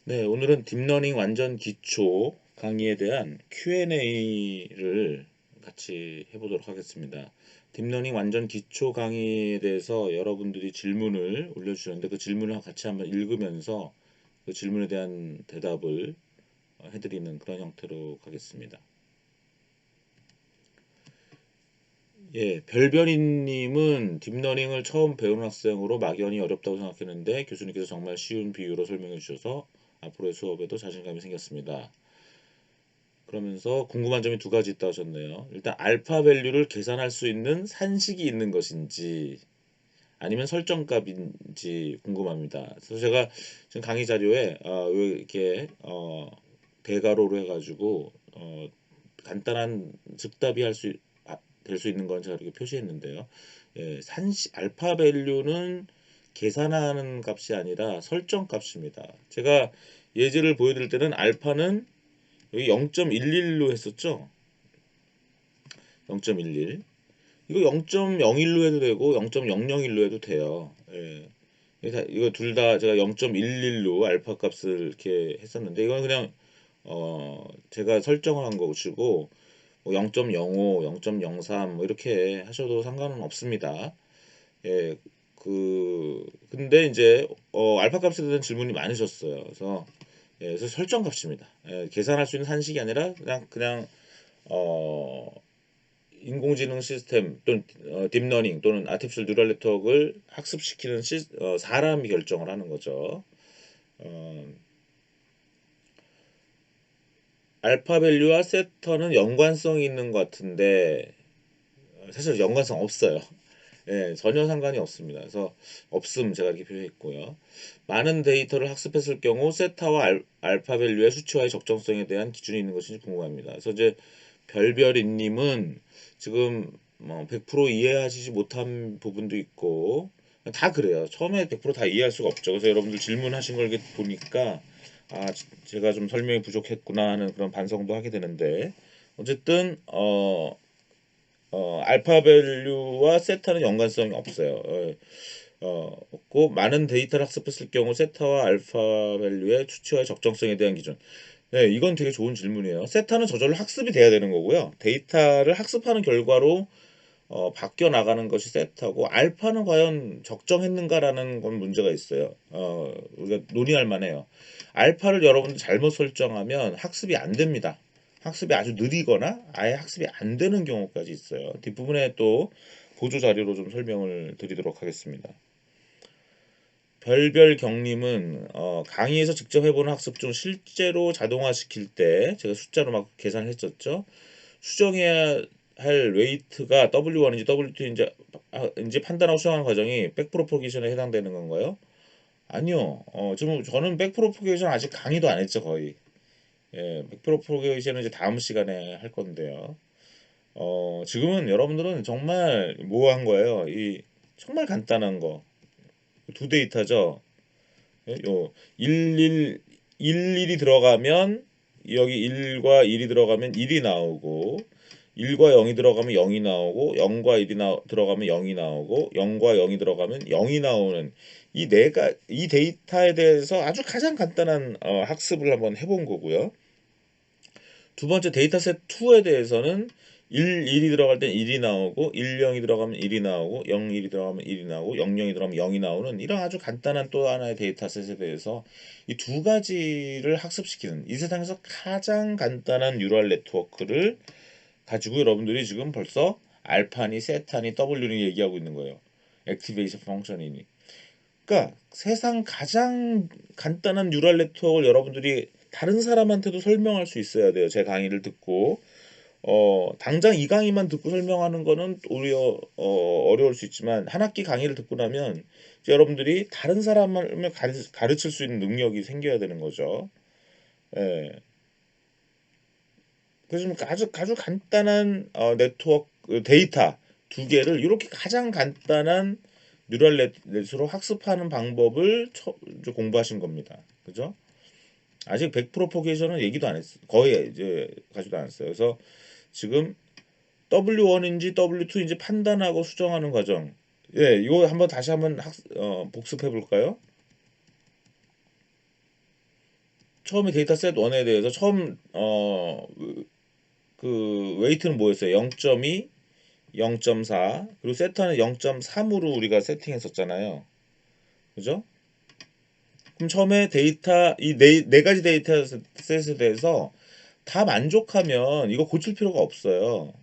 네, 오늘은 딥러닝 완전 기초 강의에 대한 Q&A를 같이 해보도록 하겠습니다. 딥러닝 완전 기초 강의에 대해서 여러분들이 질문을 올려주셨는데 그 질문을 같이 한번 읽으면서 그 질문에 대한 대답을 해드리는 그런 형태로 가겠습니다. 예, 별별이님은 딥러닝을 처음 배우는 학생으로 막연히 어렵다고 생각했는데 교수님께서 정말 쉬운 비유로 설명해 주셔서 앞으로의 수업에도 자신감이 생겼습니다. 그러면서 궁금한 점이 두 가지 있다 하셨네요. 일단 알파 밸류를 계산할 수 있는 산식이 있는 것인지 아니면 설정값인지 궁금합니다. 그래서 제가 지금 강의 자료에 이렇게 대괄호로 해가지고 간단한 즉답이 될 수 있는 건 제가 이렇게 표시했는데요. 예, 알파 밸류는 계산하는 값이 아니라 설정 값입니다. 제가 예제를 보여드릴 때는 알파는 여기 0.11로 했었죠. 0.11. 이거 0.01로 해도 되고 0.001로 해도 돼요. 예. 이거 둘 다 제가 0.11로 알파 값을 이렇게 했었는데 이건 그냥 제가 설정을 한 것이고 뭐 0.05, 0.03 뭐 이렇게 하셔도 상관은 없습니다. 예. 근데 이제 알파 값에 대한 질문이 많으셨어요. 그래서 예, 그래서 설정 값입니다. 예, 계산할 수 있는 산식이 아니라 그냥 어 인공지능 시스템 또는 딥러닝 또는 아티피셜 뉴럴 네트워크를 학습시키는 사람이 결정을 하는 거죠. 어, 알파 밸류와 세터는 연관성이 있는 것 같은데 사실 연관성 없어요. 예, 전혀 상관이 없습니다. 그래서 없음 제가 이렇게 표시했고요. 많은 데이터를 학습했을 경우 세타와 알파 밸류의 수치와의 적정성에 대한 기준이 있는 것인지 궁금합니다. 그래서 이제 별별이님은 지금 뭐 100% 이해하시지 못한 부분도 있고 다 그래요. 처음에 100%다 이해할 수가 없죠. 그래서 여러분들 질문하신 걸 이렇게 보니까 아 제가 좀 설명이 부족했구나 하는 그런 반성도 하게 되는데 어쨌든 알파 밸류와 세타는 연관성이 없어요. 없고 많은 데이터를 학습했을 경우 세타와 알파 밸류의 수치와의 적정성에 대한 기준. 네, 이건 되게 좋은 질문이에요. 세타는 저절로 학습이 돼야 되는 거고요. 데이터를 학습하는 결과로 바뀌어 나가는 것이 세타고 알파는 과연 적정했는가라는 건 문제가 있어요. 우리가 논의할 만해요. 알파를 여러분들 잘못 설정하면 학습이 안 됩니다. 학습이 아주 느리거나 아예 학습이 안 되는 경우까지 있어요. 뒷부분에 또 보조 자료로 좀 설명을 드리도록 하겠습니다. 별별 경림은 강의에서 직접 해보는 학습 중 실제로 자동화시킬 때 제가 숫자로 막 계산을 했었죠. 수정해야 할 웨이트가 W1인지 W2인지 판단하고 수정하는 과정이 백프로포게이션에 해당되는 건가요? 아니요. 지금 저는 백프로포게이션 아직 강의도 안 했죠, 거의. 예, 백프로포게이션은 이제 다음 시간에 할 건데요. 지금은 여러분들은 정말 뭐한 거예요? 이 정말 간단한 거. 두 데이터죠. 예, 요 11, 11이 들어가면 여기 1과 1이 들어가면 1이 나오고 1과 0이 들어가면 0이 나오고 0과 1이 들어가면 0이 나오고 0과 0이 들어가면 0이 나오는 이 데이터에 대해서 아주 가장 간단한 학습을 한번 해본 거고요. 두 번째 데이터셋 2에 대해서는 1이 들어갈 땐 1이 나오고 10이 들어가면 1이 나오고 01이 들어가면 1이 나오고 00이 들어가면 0이 나오는 이런 아주 간단한 또 하나의 데이터셋에 대해서 이 두 가지를 학습시키는 이 세상에서 가장 간단한 뉴럴 네트워크를 가지고 여러분들이 지금 벌써 알파니, 세타니, W니 얘기하고 있는 거예요. 액티베이션 펑션이니. 그러니까 세상 가장 간단한 뉴럴 네트워크를 여러분들이 다른 사람한테도 설명할 수 있어야 돼요. 제 강의를 듣고 당장 이 강의만 듣고 설명하는 거는 오히려 어려울 수 있지만 한 학기 강의를 듣고 나면 이제 여러분들이 다른 사람을 가르칠 수 있는 능력이 생겨야 되는 거죠. 예. 그래서 좀 아주 간단한 네트워크 데이터 두 개를 이렇게 가장 간단한 뉴럴 넷으로 학습하는 방법을 이제 공부하신 겁니다. 그죠? 아직 100 프로포게이션은 얘기도 안 했어요. 거의 이제 가지도 않았어요. 그래서 지금 W1인지 W2인지 판단하고 수정하는 과정. 예, 이거 한번 다시 한번 복습해 볼까요? 처음에 데이터 셋 1에 대해서 처음 그 웨이트는 뭐였어요? 0.2, 0.4 그리고 세타는 0.3으로 우리가 세팅했었잖아요. 그죠? 그럼 처음에 데이터 이 네 가지 데이터 셋에 대해서 다 만족하면 이거 고칠 필요가 없어요.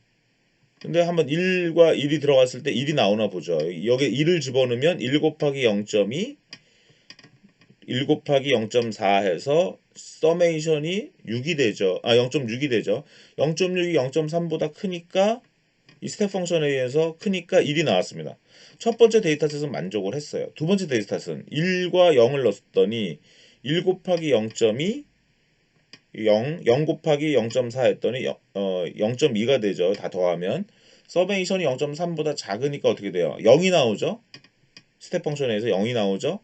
근데 한번 1과 1이 들어갔을 때 1이 나오나 보죠. 여기 1을 집어넣으면 1 곱하기 0.2 1 곱하기 0.4 해서 서메이션이 6이 되죠. 0.6이 되죠. 0.6이 0.3보다 크니까 이 스텝 펑션에 의해서 크니까 1이 나왔습니다. 첫 번째 데이터셋은 만족을 했어요. 두 번째 데이터셋은 1과 0을 넣었더니 1 곱하기 0.2 0 곱하기 0.4 했더니 0.2가 되죠. 다 더하면 서메이션이 0.3보다 작으니까 어떻게 돼요? 0이 나오죠. 스텝 펑션에서 0이 나오죠.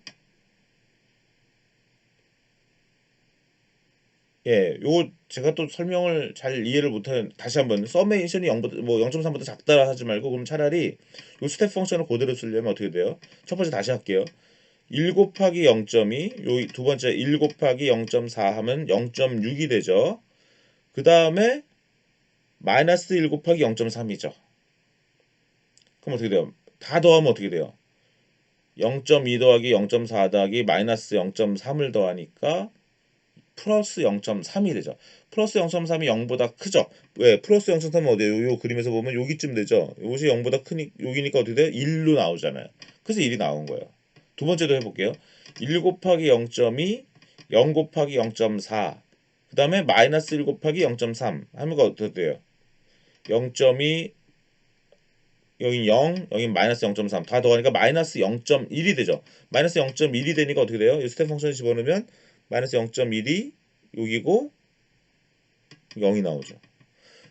예, 요거 제가 또 설명을 잘 이해를 못하는 다시 한번 서메이션이 0보다 뭐 0.3보다 작다라 하지 말고 그럼 차라리 요 스텝 펑션을 그대로 쓰려면 어떻게 돼요? 첫 번째 다시 할게요. 1 곱하기 0.2 요 두 번째 1 곱하기 0.4 하면 0.6이 되죠. 그 다음에 마이너스 1 곱하기 0.3이죠. 그럼 어떻게 돼요? 다 더하면 어떻게 돼요? 0.2 더하기 0.4 더하기 마이너스 0.3을 더하니까 플러스 0.3이 되죠. 플러스 0.3이 0보다 크죠. 왜? 플러스 0.3은 어디에요? 요 그림에서 보면 여기쯤 되죠. 이것이 0보다 크니 여기니까 어떻게 돼요? 1로 나오잖아요. 그래서 1이 나온 거예요. 두 번째도 해볼게요. 1 곱하기 0.2 0 곱하기 0.4 그 다음에 마이너스 1 곱하기 0.3 하면 어떻게 돼요? 0.2 여기 0, 여기 마이너스 0.3 다 더하니까 마이너스 0.1이 되죠. 마이너스 0.1이 되니까 어떻게 돼요? 이 스텝 펑션을 집어넣으면 마이너스 0.1이 여기고 0이 나오죠.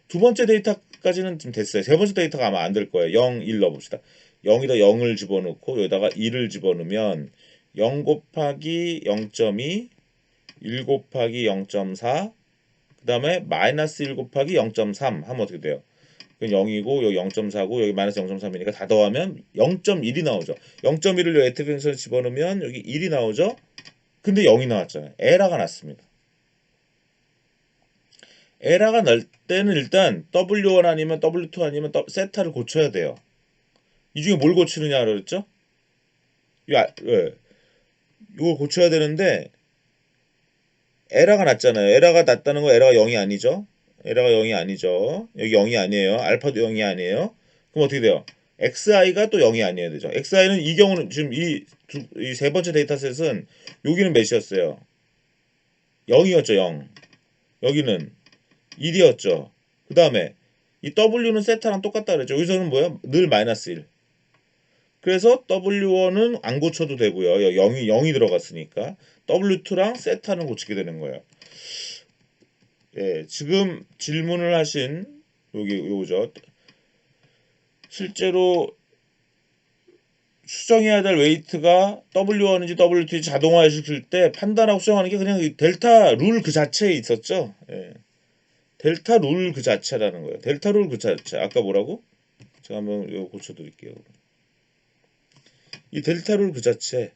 두 번째 데이터까지는 좀 됐어요. 세 번째 데이터가 아마 안 될 거예요. 0, 1 넣어봅시다. 0에다 0을 집어넣고 여기다가 1을 집어넣으면 0 곱하기 0.2 1 곱하기 0.4 그 다음에 마이너스 1 곱하기 0.3 하면 어떻게 돼요? 0이고 여기 0.4고 여기 마이너스 0.3이니까 다 더하면 0.1이 나오죠. 0.1을 여기 에트펜션에 집어넣으면 여기 1이 나오죠. 근데 0이 나왔잖아요. 에러가 났습니다. 에러가 날 때는 일단 W1 아니면 W2 아니면 세타를 고쳐야 돼요. 이 중에 뭘 고치느냐 그랬죠? 예. 이걸 고쳐야 되는데 에러가 났잖아요. 에러가 났다는 거 에러가 0이 아니죠? 에러가 0이 아니죠. 여기 0이 아니에요. 알파도 0이 아니에요. 그럼 어떻게 돼요? XI가 또 0이 아니어야 되죠. XI는 이 경우는 지금 이 세 번째 데이터셋은 여기는 몇이었어요? 0이었죠. 0. 여기는 1이었죠. 그 다음에 이 W는 세타랑 똑같다 그랬죠. 여기서는 뭐야? 늘 마이너스 1. 그래서 W1은 안 고쳐도 되고요. 0이 들어갔으니까 W2랑 세타는 고치게 되는 거예요. 예, 지금 질문을 하신 여기 요거죠. 실제로 수정해야 될 웨이트가 W1인지 W2인지 자동화 시킬 때 판단하고 수정하는 게 그냥 이 델타 룰 그 자체에 있었죠. 예. 델타 룰 그 자체라는 거예요. 델타 룰 그 자체. 아까 뭐라고? 제가 한번 이거 고쳐드릴게요. 이 델타 룰 그 자체.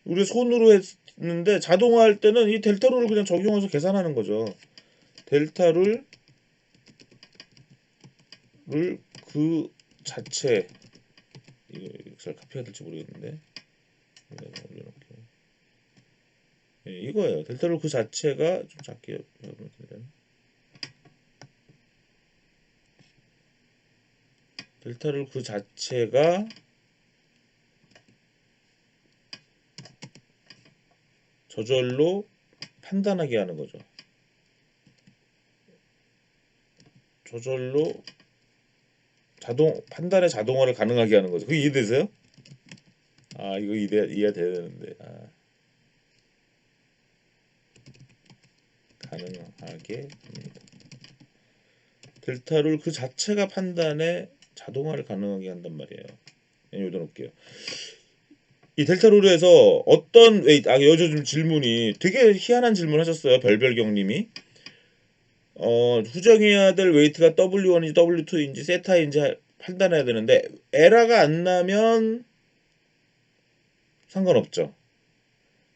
우리 손으로 했는데 자동화할 때는 이 델타 룰을 그냥 적용해서 계산하는 거죠. 델타 룰 그 자체. 이거 잘 카피해야 될지 모르겠는데. 올려놓을게요. 예, 이거예요. 델타 룰 그 자체가 좀 작게 해보면 델타 룰 그 자체가 저절로 판단하게 하는 거죠. 저절로 판단의 자동화를 가능하게 하는 거죠. 그게 이해되세요? 이거 이해돼야 되는데. 가능하게 합니다. 델타룰 그 자체가 판단에 자동화를 가능하게 한단 말이에요. 여기다 놓을게요. 이 델타룰에서 어떤 요즘 질문이 되게 희한한 질문 하셨어요. 별별경님이. 수정해야 될 웨이트가 W1인지 W2인지 세타인지 판단해야 되는데 에러가 안 나면 상관없죠.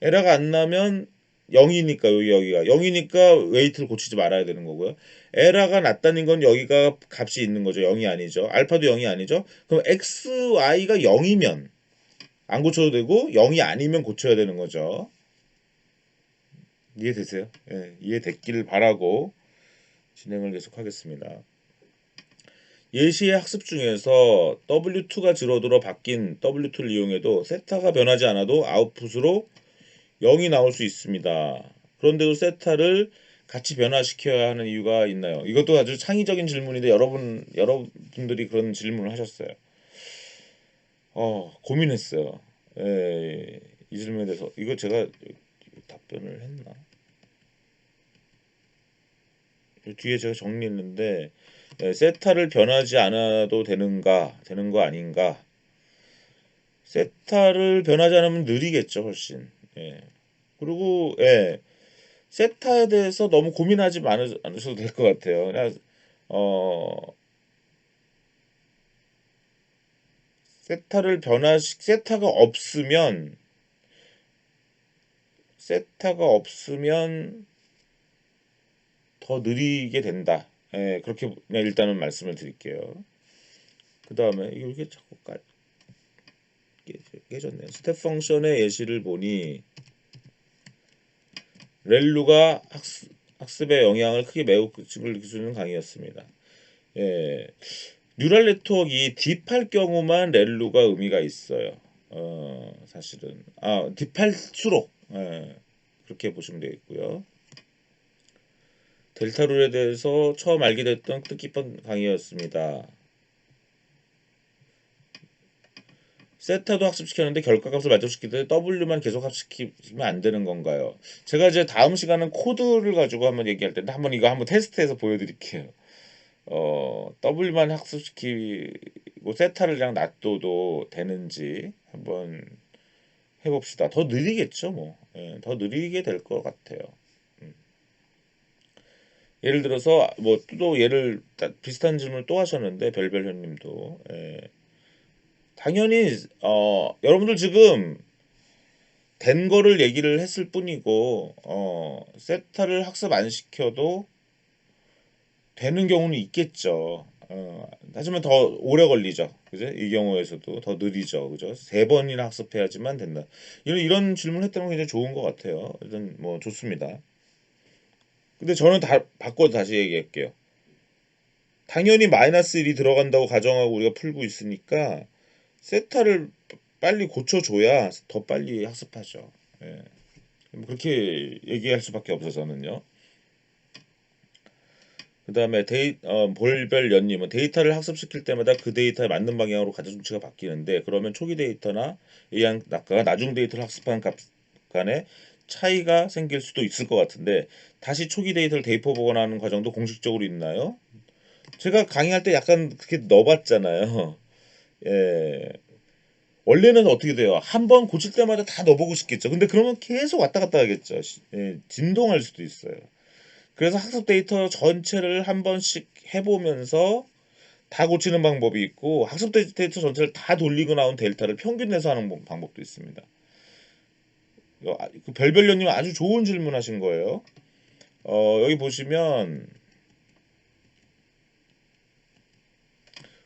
에러가 안 나면 0이니까 여기가 0이니까 웨이트를 고치지 말아야 되는 거고요. 에러가 났다는 건 여기가 값이 있는 거죠. 0이 아니죠. 알파도 0이 아니죠. 그럼 xy가 0이면 안 고쳐도 되고 0이 아니면 고쳐야 되는 거죠. 이해되세요? 예, 이해됐기를 바라고 진행을 계속하겠습니다. 예시의 학습 중에서 W2가 제로로 바뀐 W2를 이용해도 세타가 변하지 않아도 아웃풋으로 0이 나올 수 있습니다. 그런데도 세타를 같이 변화시켜야 하는 이유가 있나요? 이것도 아주 창의적인 질문인데 여러분들이 그런 질문을 하셨어요. 고민했어요. 이 질문에 대해서 이거 제가 답변을 했나? 뒤에 제가 정리했는데 세타를 변하지 않아도 되는 거 아닌가? 세타를 변하지 않으면 느리겠죠, 훨씬. 예. 그리고 세타에 대해서 너무 고민하지 않으셔도 될 것 같아요. 그냥 어 세타가 없으면 더 느리게 된다. 그렇게 그냥 일단은 말씀을 드릴게요. 그 다음에 이게 자꾸 깨졌네요. 스텝 펑션의 예시를 보니 렐루가 학습에 영향을 크게 매우 기술은 강의였습니다. 예, 뉴럴 네트워크가 딥할 경우만 렐루가 의미가 있어요. 사실은 딥할수록 그렇게 보시면 되겠고요. 델타 룰에 대해서 처음 알게 됐던 뜻깊은 강의였습니다. 세타도 학습시켰는데 결과값을 만족시킬 때 W만 계속 학습시키면 안 되는 건가요? 제가 이제 다음 시간은 코드를 가지고 한번 얘기할 텐데 이거 한번 테스트해서 보여드릴게요. W만 학습시키고 세타를 그냥 놔둬도 되는지 한번 해봅시다. 더 느리겠죠, 뭐. 더 느리게 될 것 같아요. 예를 들어서 뭐 또 비슷한 질문을 또 하셨는데 별별현님도 당연히 여러분들 지금 된 거를 얘기를 했을 뿐이고 세타를 학습 안 시켜도 되는 경우는 있겠죠. 하지만 더 오래 걸리죠. 그죠? 이 경우에서도 더 느리죠. 그죠? 3번이나 학습해야지만 된다. 이런 질문을 했다는 건 굉장히 좋은 것 같아요. 일단 뭐 좋습니다. 근데 저는 바꿔 다시 얘기할게요. 당연히 마이너스 1이 들어간다고 가정하고 우리가 풀고 있으니까 세타를 빨리 고쳐줘야 더 빨리 학습하죠. 뭐 그렇게 얘기할 수밖에 없어서 저는요. 그 다음에 볼별 연님은 데이터를 학습시킬 때마다 그 데이터에 맞는 방향으로 가중치가 바뀌는데 그러면 초기 데이터나 A양 낙가가 나중 데이터를 학습한 값 간에 차이가 생길 수도 있을 것 같은데 다시 초기 데이터를 대입해 보거나 하는 과정도 공식적으로 있나요? 제가 강의할 때 약간 그렇게 넣어봤잖아요. 예. 원래는 어떻게 돼요? 한 번 고칠 때마다 다 넣어보고 싶겠죠. 근데 그러면 계속 왔다 갔다 하겠죠. 진동할 수도 있어요. 그래서 학습 데이터 전체를 한 번씩 해보면서 다 고치는 방법이 있고 학습 데이터 전체를 다 돌리고 나온 데이터를 평균 내서 하는 방법도 있습니다. 그 별별녀님 아주 좋은 질문하신 거예요. 여기 보시면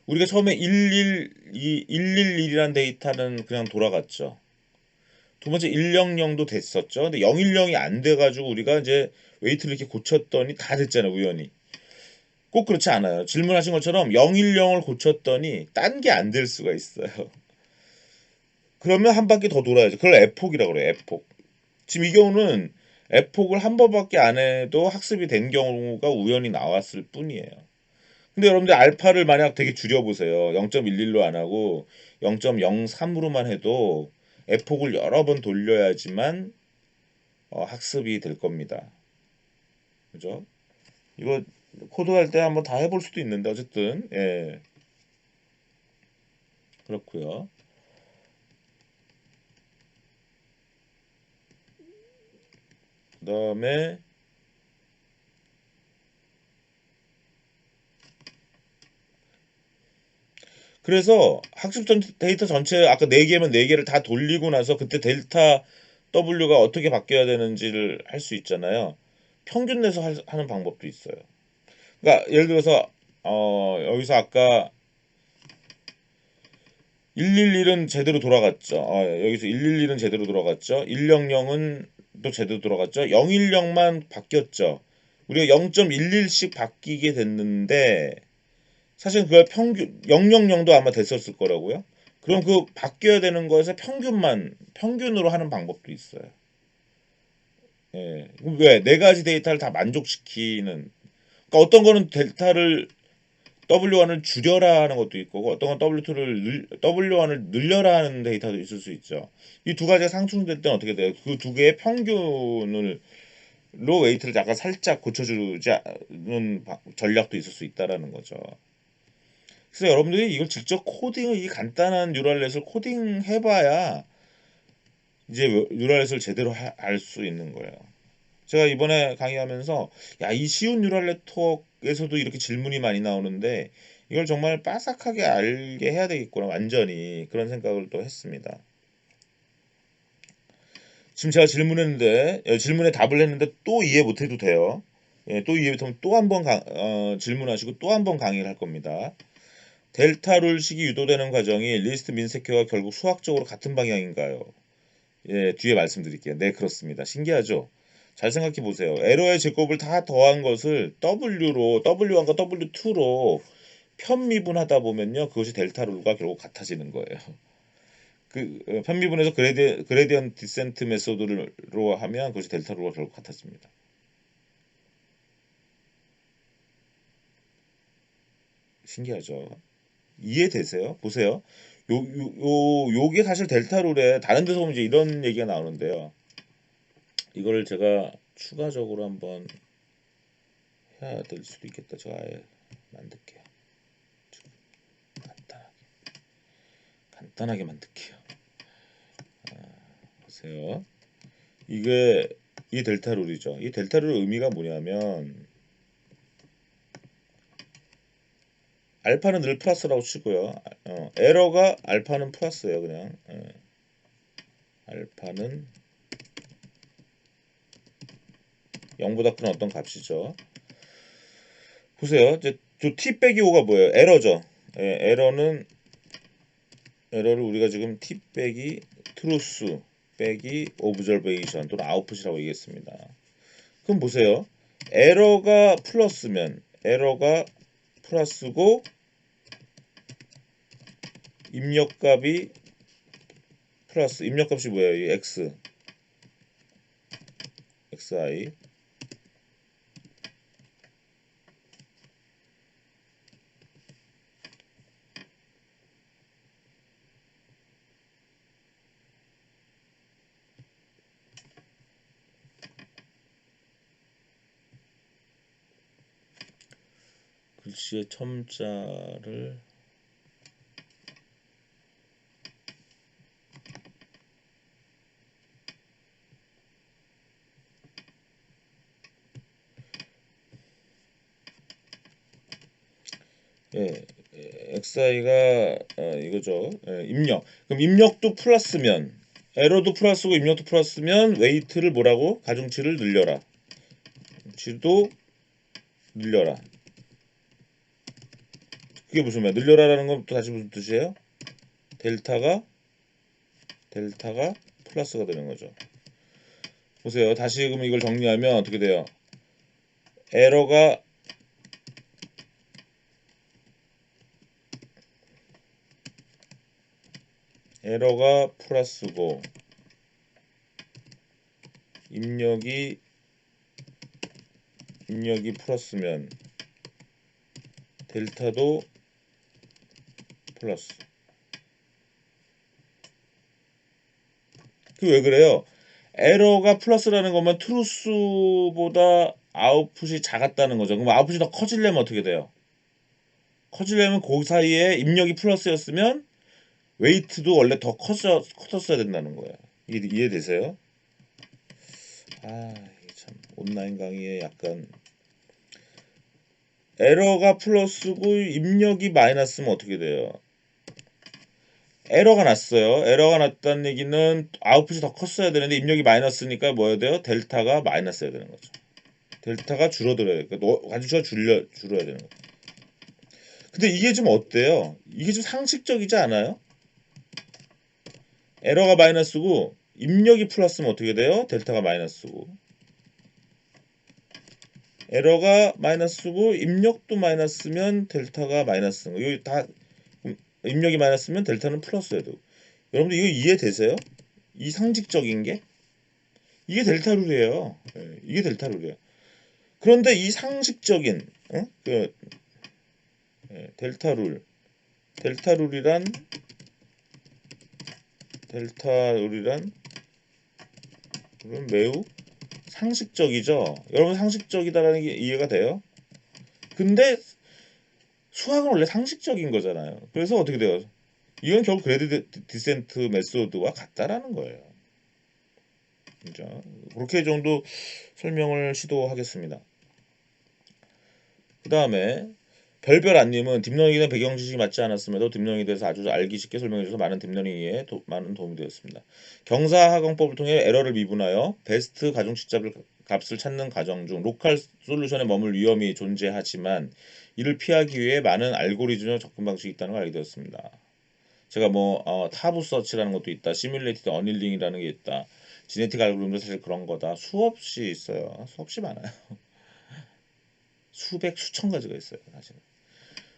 우리가 처음에 111이라는 데이터는 그냥 돌아갔죠. 두 번째 100도 됐었죠. 근데 010이 안 돼가지고 우리가 이제 웨이트를 이렇게 고쳤더니 다 됐잖아요, 우연히. 꼭 그렇지 않아요. 질문하신 것처럼 010을 고쳤더니 딴 게 안 될 수가 있어요. 그러면 한 바퀴 더 돌아야죠. 그걸 F폭이라고 그래요. F폭. 지금 이 경우는 F폭을 한 번밖에 안 해도 학습이 된 경우가 우연히 나왔을 뿐이에요. 근데 여러분들 알파를 만약 되게 줄여보세요. 0.11로 안 하고 0.03으로만 해도 F폭을 여러 번 돌려야지만 학습이 될 겁니다. 그죠? 이거 코드할 때 한번 다 해볼 수도 있는데 어쨌든 그렇고요. 그 다음에 그래서 학습 데이터 전체 아까 4개면 4개를 다 돌리고 나서 그때 델타 W가 어떻게 바뀌어야 되는지를 할 수 있잖아요. 평균 내서 하는 방법도 있어요. 그러니까 예를 들어서 여기서 아까 111은 제대로 돌아갔죠. 여기서 111은 제대로 돌아갔죠. 100은 또 제대로 돌아갔죠. 010만 바뀌었죠. 우리가 0.11씩 바뀌게 됐는데 사실 그걸 평균 000도 아마 됐었을 거라고요. 그럼 그 바뀌어야 되는 것에 평균으로 하는 방법도 있어요. 예. 왜? 네 가지 데이터를 다 만족시키는. 그러니까 어떤 거는 델타를 W1을 줄여라 하는 것도 있고 어떤 건 W1을 늘려라 하는 데이터도 있을 수 있죠. 이 두 가지가 상충될 때는 어떻게 돼요? 그 두 개의 평균을 로 웨이트를 약간 살짝 고쳐주는 전략도 있을 수 있다라는 거죠. 그래서 여러분들이 이걸 직접 이 간단한 뉴럴넷을 코딩해봐야 이제 뉴럴넷을 제대로 할 수 있는 거예요. 제가 이번에 강의하면서 야, 이 쉬운 뉴럴 네트워크에서도 이렇게 질문이 많이 나오는데 이걸 정말 빠삭하게 알게 해야 되겠구나 완전히 그런 생각을 또 했습니다. 지금 제가 질문에 답을 했는데 또 이해 못해도 돼요. 예, 또 이해 못하면 또 한 번 질문하시고 또 한 번 강의를 할 겁니다. 델타 룰식이 유도되는 과정이 리스트 민세큐와 결국 수학적으로 같은 방향인가요? 예, 뒤에 말씀드릴게요. 네, 그렇습니다. 신기하죠? 잘 생각해 보세요. 에러의 제곱을 다 더한 것을 W1과 W2로 편미분하다 보면요. 그것이 델타 룰과 결국 같아지는 거예요. 편미분해서 그레디언트 디센트 메소드로 하면 그것이 델타 룰과 결국 같아집니다. 신기하죠? 이해되세요? 보세요. 요게 사실 델타 룰에 다른 데서 보면 이제 이런 얘기가 나오는데요. 이거를 제가 추가적으로 한번 해야 될 수도 있겠다. 제가 아예 만들게요. 간단하게 간단하게 만들게요. 보세요. 이게 이 델타 룰이죠. 이 델타 룰 의미가 뭐냐면 알파는 늘 플러스라고 치고요. 에러가 알파는 플러스예요. 그냥 알파는 0보다 큰 어떤 값이죠. 보세요. 이제 저 t 빼기 5가 뭐예요? 에러죠. 예, 에러를 우리가 지금 t 빼기 트루스 빼기 오브저베이션 또는 아웃풋이라고 얘기했습니다. 그럼 보세요. 에러가 플러스고 입력값이 플러스 입력값이 뭐예요? 이 xi 글씨의 첨자를 예, xi가 이거죠. 예, 입력. 그럼 입력도 플러스면 에러도 플러스고 입력도 플러스면 웨이트를 뭐라고? 가중치를 늘려라. 치도 늘려라. 그게 무슨 말? 늘려라라는 건 또 다시 무슨 뜻이에요? 델타가 플러스가 되는 거죠. 보세요. 다시 그럼 이걸 정리하면 어떻게 돼요? 에러가 플러스고 입력이 플러스면 델타도 플러스. 그 왜 그래요? 에러가 플러스라는 것만 트루스보다 아웃풋이 작았다는 거죠. 그럼 아웃풋이 더 커지려면 어떻게 돼요? 커지려면 그 사이에 입력이 플러스였으면 웨이트도 원래 더 커졌어야 된다는 거예요. 이해되세요? 이게 참 온라인 강의에 약간 에러가 플러스고 입력이 마이너스면 어떻게 돼요? 에러가 났어요. 에러가 났다는 얘기는 아웃풋이 더 컸어야 되는데 입력이 마이너스니까 뭐여야 돼요? 델타가 마이너스여야 되는 거죠. 델타가 줄어들어야 돼. 그러니까 가주수가 줄어야 되는 거죠. 근데 이게 좀 어때요? 이게 좀 상식적이지 않아요? 에러가 마이너스고 입력이 플러스면 어떻게 돼요? 델타가 마이너스고. 에러가 마이너스고 입력도 마이너스면 델타가 마이너스인 거. 이거 다 입력이 마이너스면 델타는 플러스여야 되고. 여러분들 이거 이해되세요? 이 상식적인 게 이게 델타 룰이에요. 예, 이게 델타 룰이에요. 그런데 이 상식적인 델타 룰, 델타 룰이란 델타 룰이란 매우 상식적이죠. 여러분 상식적이다라는 게 이해가 돼요? 근데 수학은 원래 상식적인 거잖아요. 그래서 어떻게 돼요? 이건 결국 그레디드 디센트 메소드와 같다라는 거예요. 진짜 그렇게 정도 설명을 시도하겠습니다. 그 다음에 별별 안님은 딥러닝에 대한 배경 지식이 맞지 않았음에도 딥러닝에 대해서 아주 알기 쉽게 설명해줘서 많은 딥러닝에 많은 도움이 되었습니다. 경사하강법을 통해 에러를 미분하여 베스트 가중치값을 값을 찾는 과정 중 로컬 솔루션에 머물 위험이 존재하지만 이를 피하기 위해 많은 알고리즘적 접근 방식이 있다는 걸 알게 되었습니다. 제가 타부 서치라는 것도 있다. 시뮬레이티드 어닐링이라는 게 있다. 지네틱 알고리즘도 사실 그런 거다. 수없이 있어요. 수없이 많아요. 수백 수천 가지가 있어요. 사실.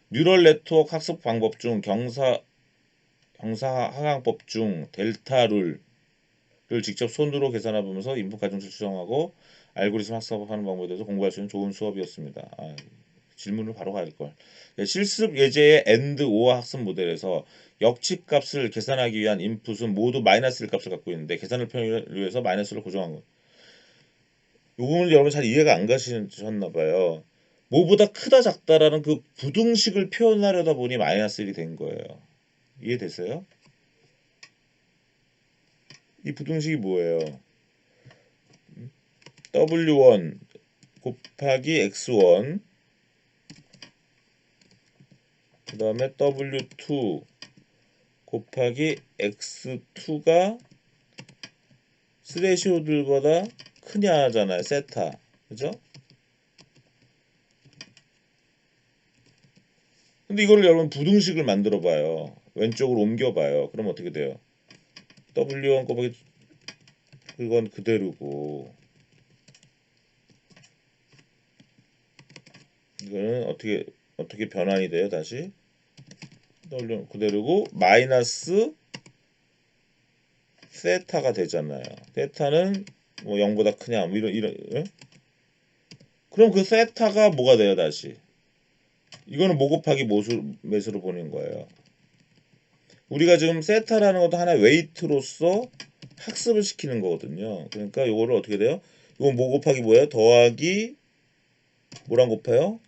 뉴럴 네트워크 학습 방법 중 경사하강법 중 델타 룰을 직접 손으로 계산해 보면서 인풋 가중치 추정하고 알고리즘 학습하는 방법에 대해서 공부할 수 있는 좋은 수업이었습니다. 질문을 바로 갈 걸. 실습 예제의 AND OR 학습 모델에서 역치값을 계산하기 위한 인풋은 모두 마이너스 1값을 갖고 있는데 계산을 편하기 위해서 마이너스를 고정한 것. 이 부분을 여러분 잘 이해가 안 가시셨나 봐요. 뭐보다 크다 작다라는 그 부등식을 표현하려다 보니 마이너스 1이 된 거예요. 이해됐어요? 이 부등식이 뭐예요? W1 곱하기 X1 그 다음에 W2 곱하기 X2가 스레시오들보다 크냐 하잖아요. 세타. 그죠? 근데 이거를 여러분 부등식을 만들어 봐요. 왼쪽으로 옮겨 봐요. 그럼 어떻게 돼요? W1 곱하기 그건 그대로고 이거는 어떻게 변환이 돼요? 다시 W 그대로고 마이너스 세타가 되잖아요. 세타는 뭐 0보다 크냐 뭐 이런 예? 그럼 그 세타가 뭐가 돼요? 다시 이거는 모 곱하기 매수로 보는 거예요. 우리가 지금 세타라는 것도 하나의 웨이트로서 학습을 시키는 거거든요. 그러니까 이거를 어떻게 돼요? 이건 모 곱하기 뭐예요? 더하기 뭐랑 곱해요?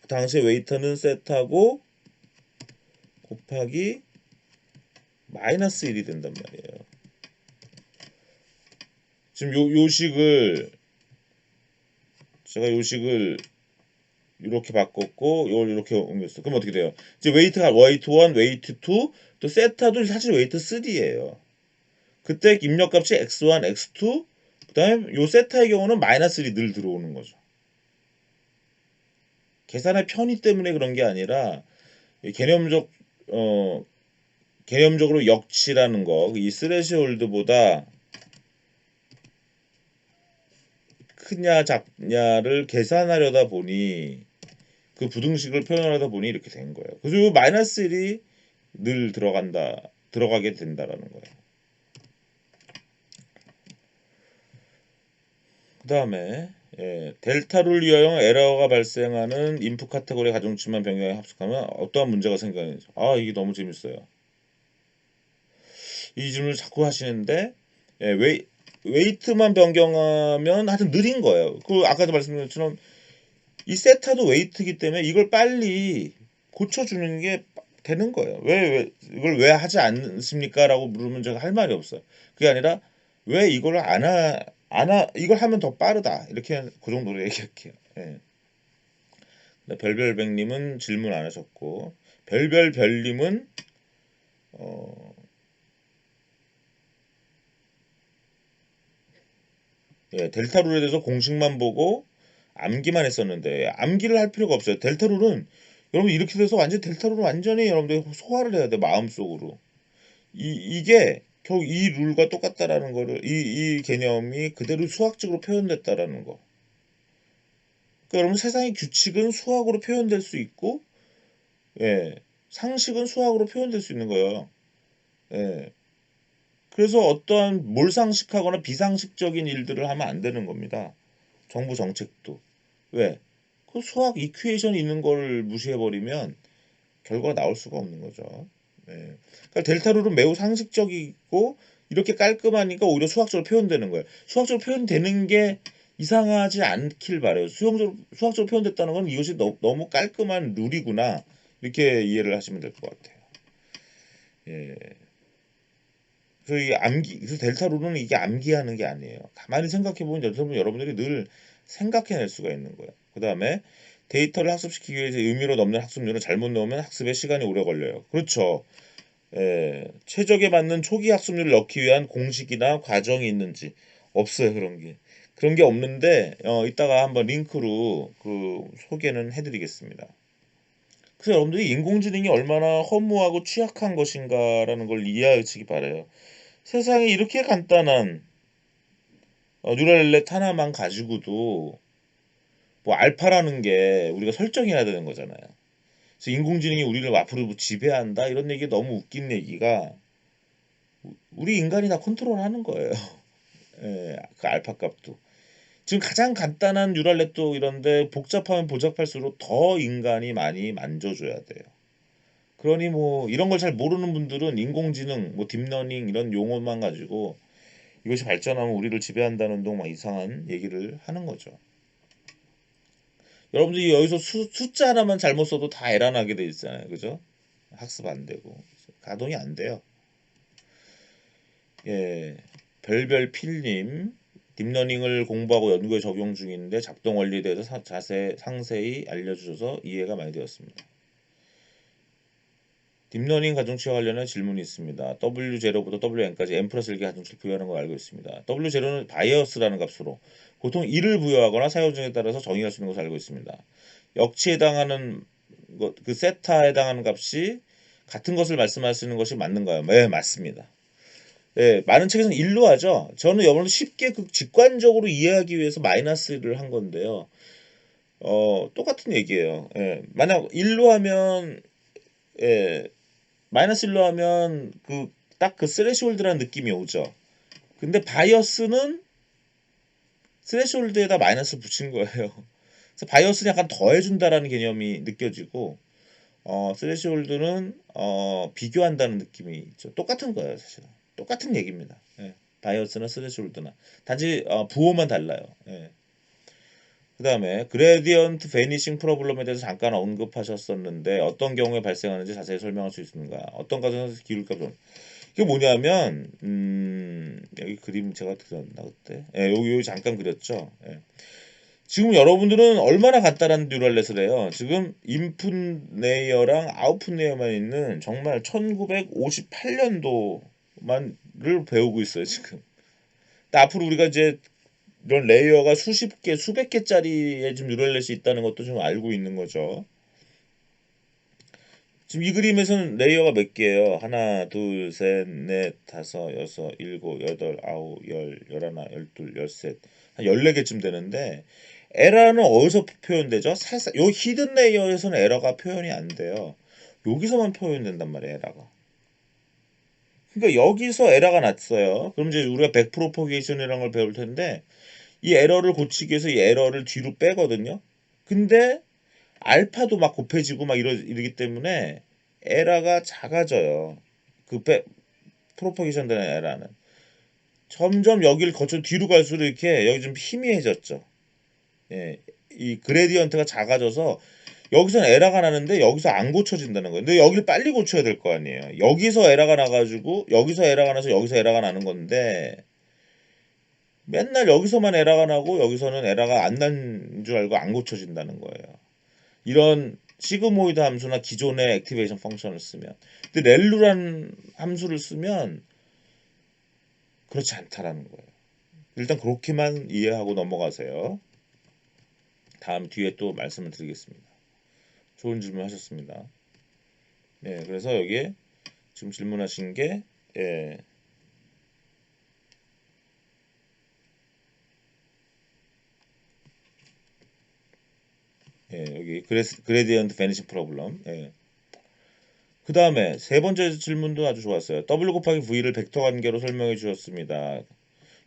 당시에 웨이트는 세타고 곱하기 마이너스 1이 된단 말이에요. 지금 제가 요식을 이렇게 바꿨고 이걸 이렇게 옮겼어. 그럼 어떻게 돼요? 이제 웨이트가 웨이트 1, 웨이트 2, 또 세타도 사실 웨이트 3예요. 그때 입력값이 x1, x2, 그다음에 요 세타의 경우는 마이너스 1이 늘 들어오는 거죠. 계산의 편의 때문에 그런 게 아니라 개념적 개념적으로 역치라는 거, 이 스레시홀드보다 크냐 작냐를 계산하려다 보니 그 부등식을 표현하다 보니 이렇게 된 거예요. 그래서 마이너스 1이 늘 들어가게 된다라는 거예요. 그 다음에 델타 룰 이하용 에러가 발생하는 인풋 카테고리 가중치만 변경해 합숙하면 어떠한 문제가 생기는지. 이게 너무 재밌어요. 이 질문을 자꾸 하시는데 웨이트만 변경하면 하여튼 느린 거예요. 그 아까도 말씀드린 것처럼 이 세타도 웨이트이기 때문에 이걸 빨리 고쳐주는 게 되는 거예요. 왜 이걸 왜 하지 않습니까? 라고 물으면 제가 할 말이 없어요. 그게 아니라 왜 이걸 이걸 하면 더 빠르다. 이렇게 그 정도로 얘기할게요. 예. 별별백님은 질문 안 하셨고 별별별님은 예, 델타 룰에 대해서 공식만 보고 암기만 했었는데 암기를 할 필요가 없어요. 델타 룰은 여러분 이렇게 돼서 완전 델타 룰은 완전히 여러분들 소화를 해야 돼 마음속으로. 이게 결국 이 룰과 똑같다라는 거를 이 개념이 그대로 수학적으로 표현됐다라는 거. 그러니까 여러분 세상의 규칙은 수학으로 표현될 수 있고, 예, 상식은 수학으로 표현될 수 있는 거예요. 예. 그래서 어떠한 몰상식하거나 비상식적인 일들을 하면 안 되는 겁니다. 정부 정책도. 왜? 그 수학 이퀘이션이 있는 걸 무시해버리면 결과가 나올 수가 없는 거죠. 네. 그러니까 델타 룰은 매우 상식적이고 이렇게 깔끔하니까 오히려 수학적으로 표현되는 거예요. 수학적으로 표현되는 게 이상하지 않길 바래요. 수학적으로 표현됐다는 건 이것이 너무 깔끔한 룰이구나. 이렇게 이해를 하시면 될 것 같아요. 예. 그래서 그래서 델타 룰은 이게 암기하는 게 아니에요. 가만히 생각해 보면 여러분들이 늘 생각해낼 수가 있는 거예요. 그 다음에 데이터를 학습시키기 위해서 의미로 넘는 학습률을 잘못 넣으면 학습에 시간이 오래 걸려요. 그렇죠. 예, 최적에 맞는 초기 학습률을 넣기 위한 공식이나 과정이 있는지 없어요. 그런 게 없는데 이따가 한번 링크로 그 소개는 해드리겠습니다. 그래서 여러분들이 인공지능이 얼마나 허무하고 취약한 것인가라는 걸 이해하시기 바라요. 세상에 이렇게 간단한 뉴럴넷 하나만 가지고도 뭐 알파라는 게 우리가 설정해야 되는 거잖아요. 그래서 인공지능이 우리를 앞으로 지배한다 이런 얘기 너무 웃긴 얘기가 우리 인간이 다 컨트롤하는 거예요. 예, 그 알파 값도. 지금 가장 간단한 뉴럴넷도 이런데 복잡하면 복잡할수록 더 인간이 많이 만져줘야 돼요. 그러니 뭐 이런 걸 잘 모르는 분들은 인공지능, 뭐 딥러닝 이런 용어만 가지고 이것이 발전하면 우리를 지배한다는 둥 막 이상한 얘기를 하는 거죠. 여러분들이 여기서 숫자 하나만 잘못 써도 다 에러 나게 돼 있잖아요. 그죠? 학습 안 되고 가동이 안 돼요. 예. 별별 필님 딥러닝을 공부하고 연구에 적용 중인데 작동 원리에 대해서 상세히 알려주셔서 이해가 많이 되었습니다. 딥러닝 가중치와 관련한 질문이 있습니다. W0부터 WN까지 n 플러스 1개 가중치를 부여하는 걸 알고 있습니다. W0는 바이어스라는 값으로 보통 1을 부여하거나 사용중에 따라서 정의할 수 있는 것을 알고 있습니다. 역치에 해당하는 그 세타에 해당하는 값이 같은 것을 말씀하시는 것이 맞는가요? 네, 맞습니다. 네, 많은 책에서는 1로 하죠. 저는 여러분 쉽게 그 직관적으로 이해하기 위해서 마이너스를 한 건데요. 똑같은 얘기예요. 예, 만약 1로 하면 예, 마이너스 1로 하면 딱 그 스레시홀드라는 느낌이 오죠. 근데 바이어스는 스레시홀드에다 마이너스 붙인 거예요. 그래서 바이어스는 약간 더해준다라는 개념이 느껴지고 스레시홀드는 비교한다는 느낌이 있죠. 똑같은 거예요, 사실은. 똑같은 얘기입니다. 예. 바이어스나 스레시홀드나 단지 부호만 달라요. 예. 그 다음에 그레디언트 베니싱 프로블럼에 대해서 잠깐 언급하셨었는데 어떤 경우에 발생하는지 자세히 설명할 수 있습니까? 어떤 과정에서 기울값 이게 뭐냐면 여기 그림 제가 드렸나 그때? 예, 여기 잠깐 그렸죠. 예. 지금 여러분들은 얼마나 간단한 뉴럴넷을 해요. 지금 인풋 레이어랑 아웃풋 레이어만 있는 정말 1958년도만을 배우고 있어요, 지금. 근데 앞으로 우리가 이제 이런 레이어가 수십 개, 수백 개짜리의 지금 뉴럴넷이 있다는 것도 좀 알고 있는 거죠. 지금 이 그림에서는 레이어가 몇 개예요? 하나, 둘, 셋, 넷, 다섯, 여섯, 일곱, 여덟, 아홉, 열, 열하나, 열둘, 열셋, 한 14개쯤 되는데 에러는 어디서 표현되죠? 살짝 요 히든 레이어에서는 에러가 표현이 안 돼요. 여기서만 표현된단 말이에요, 에러가. 그러니까 여기서 에러가 났어요. 그럼 이제 우리가 백 프로포게이션이라는 걸 배울 텐데 이 에러를 고치기 위해서 이 에러를 뒤로 빼거든요. 근데 알파도 막 곱해지고 막 이러기 때문에 에러가 작아져요. 그 프로포게이션 되는 에러는 점점 여기를 거쳐 뒤로 갈수록 이렇게 여기 좀 희미해졌죠. 예, 이 그레디언트가 작아져서 여기서는 에러가 나는데 여기서 안 고쳐진다는 거예요. 근데 여기를 빨리 고쳐야 될 거 아니에요. 여기서 에러가 나가지고 여기서 에러가 나서 여기서 에러가 나는 건데 맨날 여기서만 에러가 나고 여기서는 에러가 안 난 줄 알고 안 고쳐진다는 거예요. 이런 시그모이드 함수나 기존의 액티베이션 펑션을 쓰면. 근데 렐루라는 함수를 쓰면 그렇지 않다라는 거예요. 일단 그렇게만 이해하고 넘어가세요. 다음 뒤에 또 말씀을 드리겠습니다. 좋은 질문 하셨습니다. 네, 그래서 여기에 지금 질문하신 게 예, 여기 그레디언트 베니싱 프로블럼. 그 다음에 세 번째 질문도 아주 좋았어요. W 곱하기 V를 벡터 관계로 설명해 주셨습니다.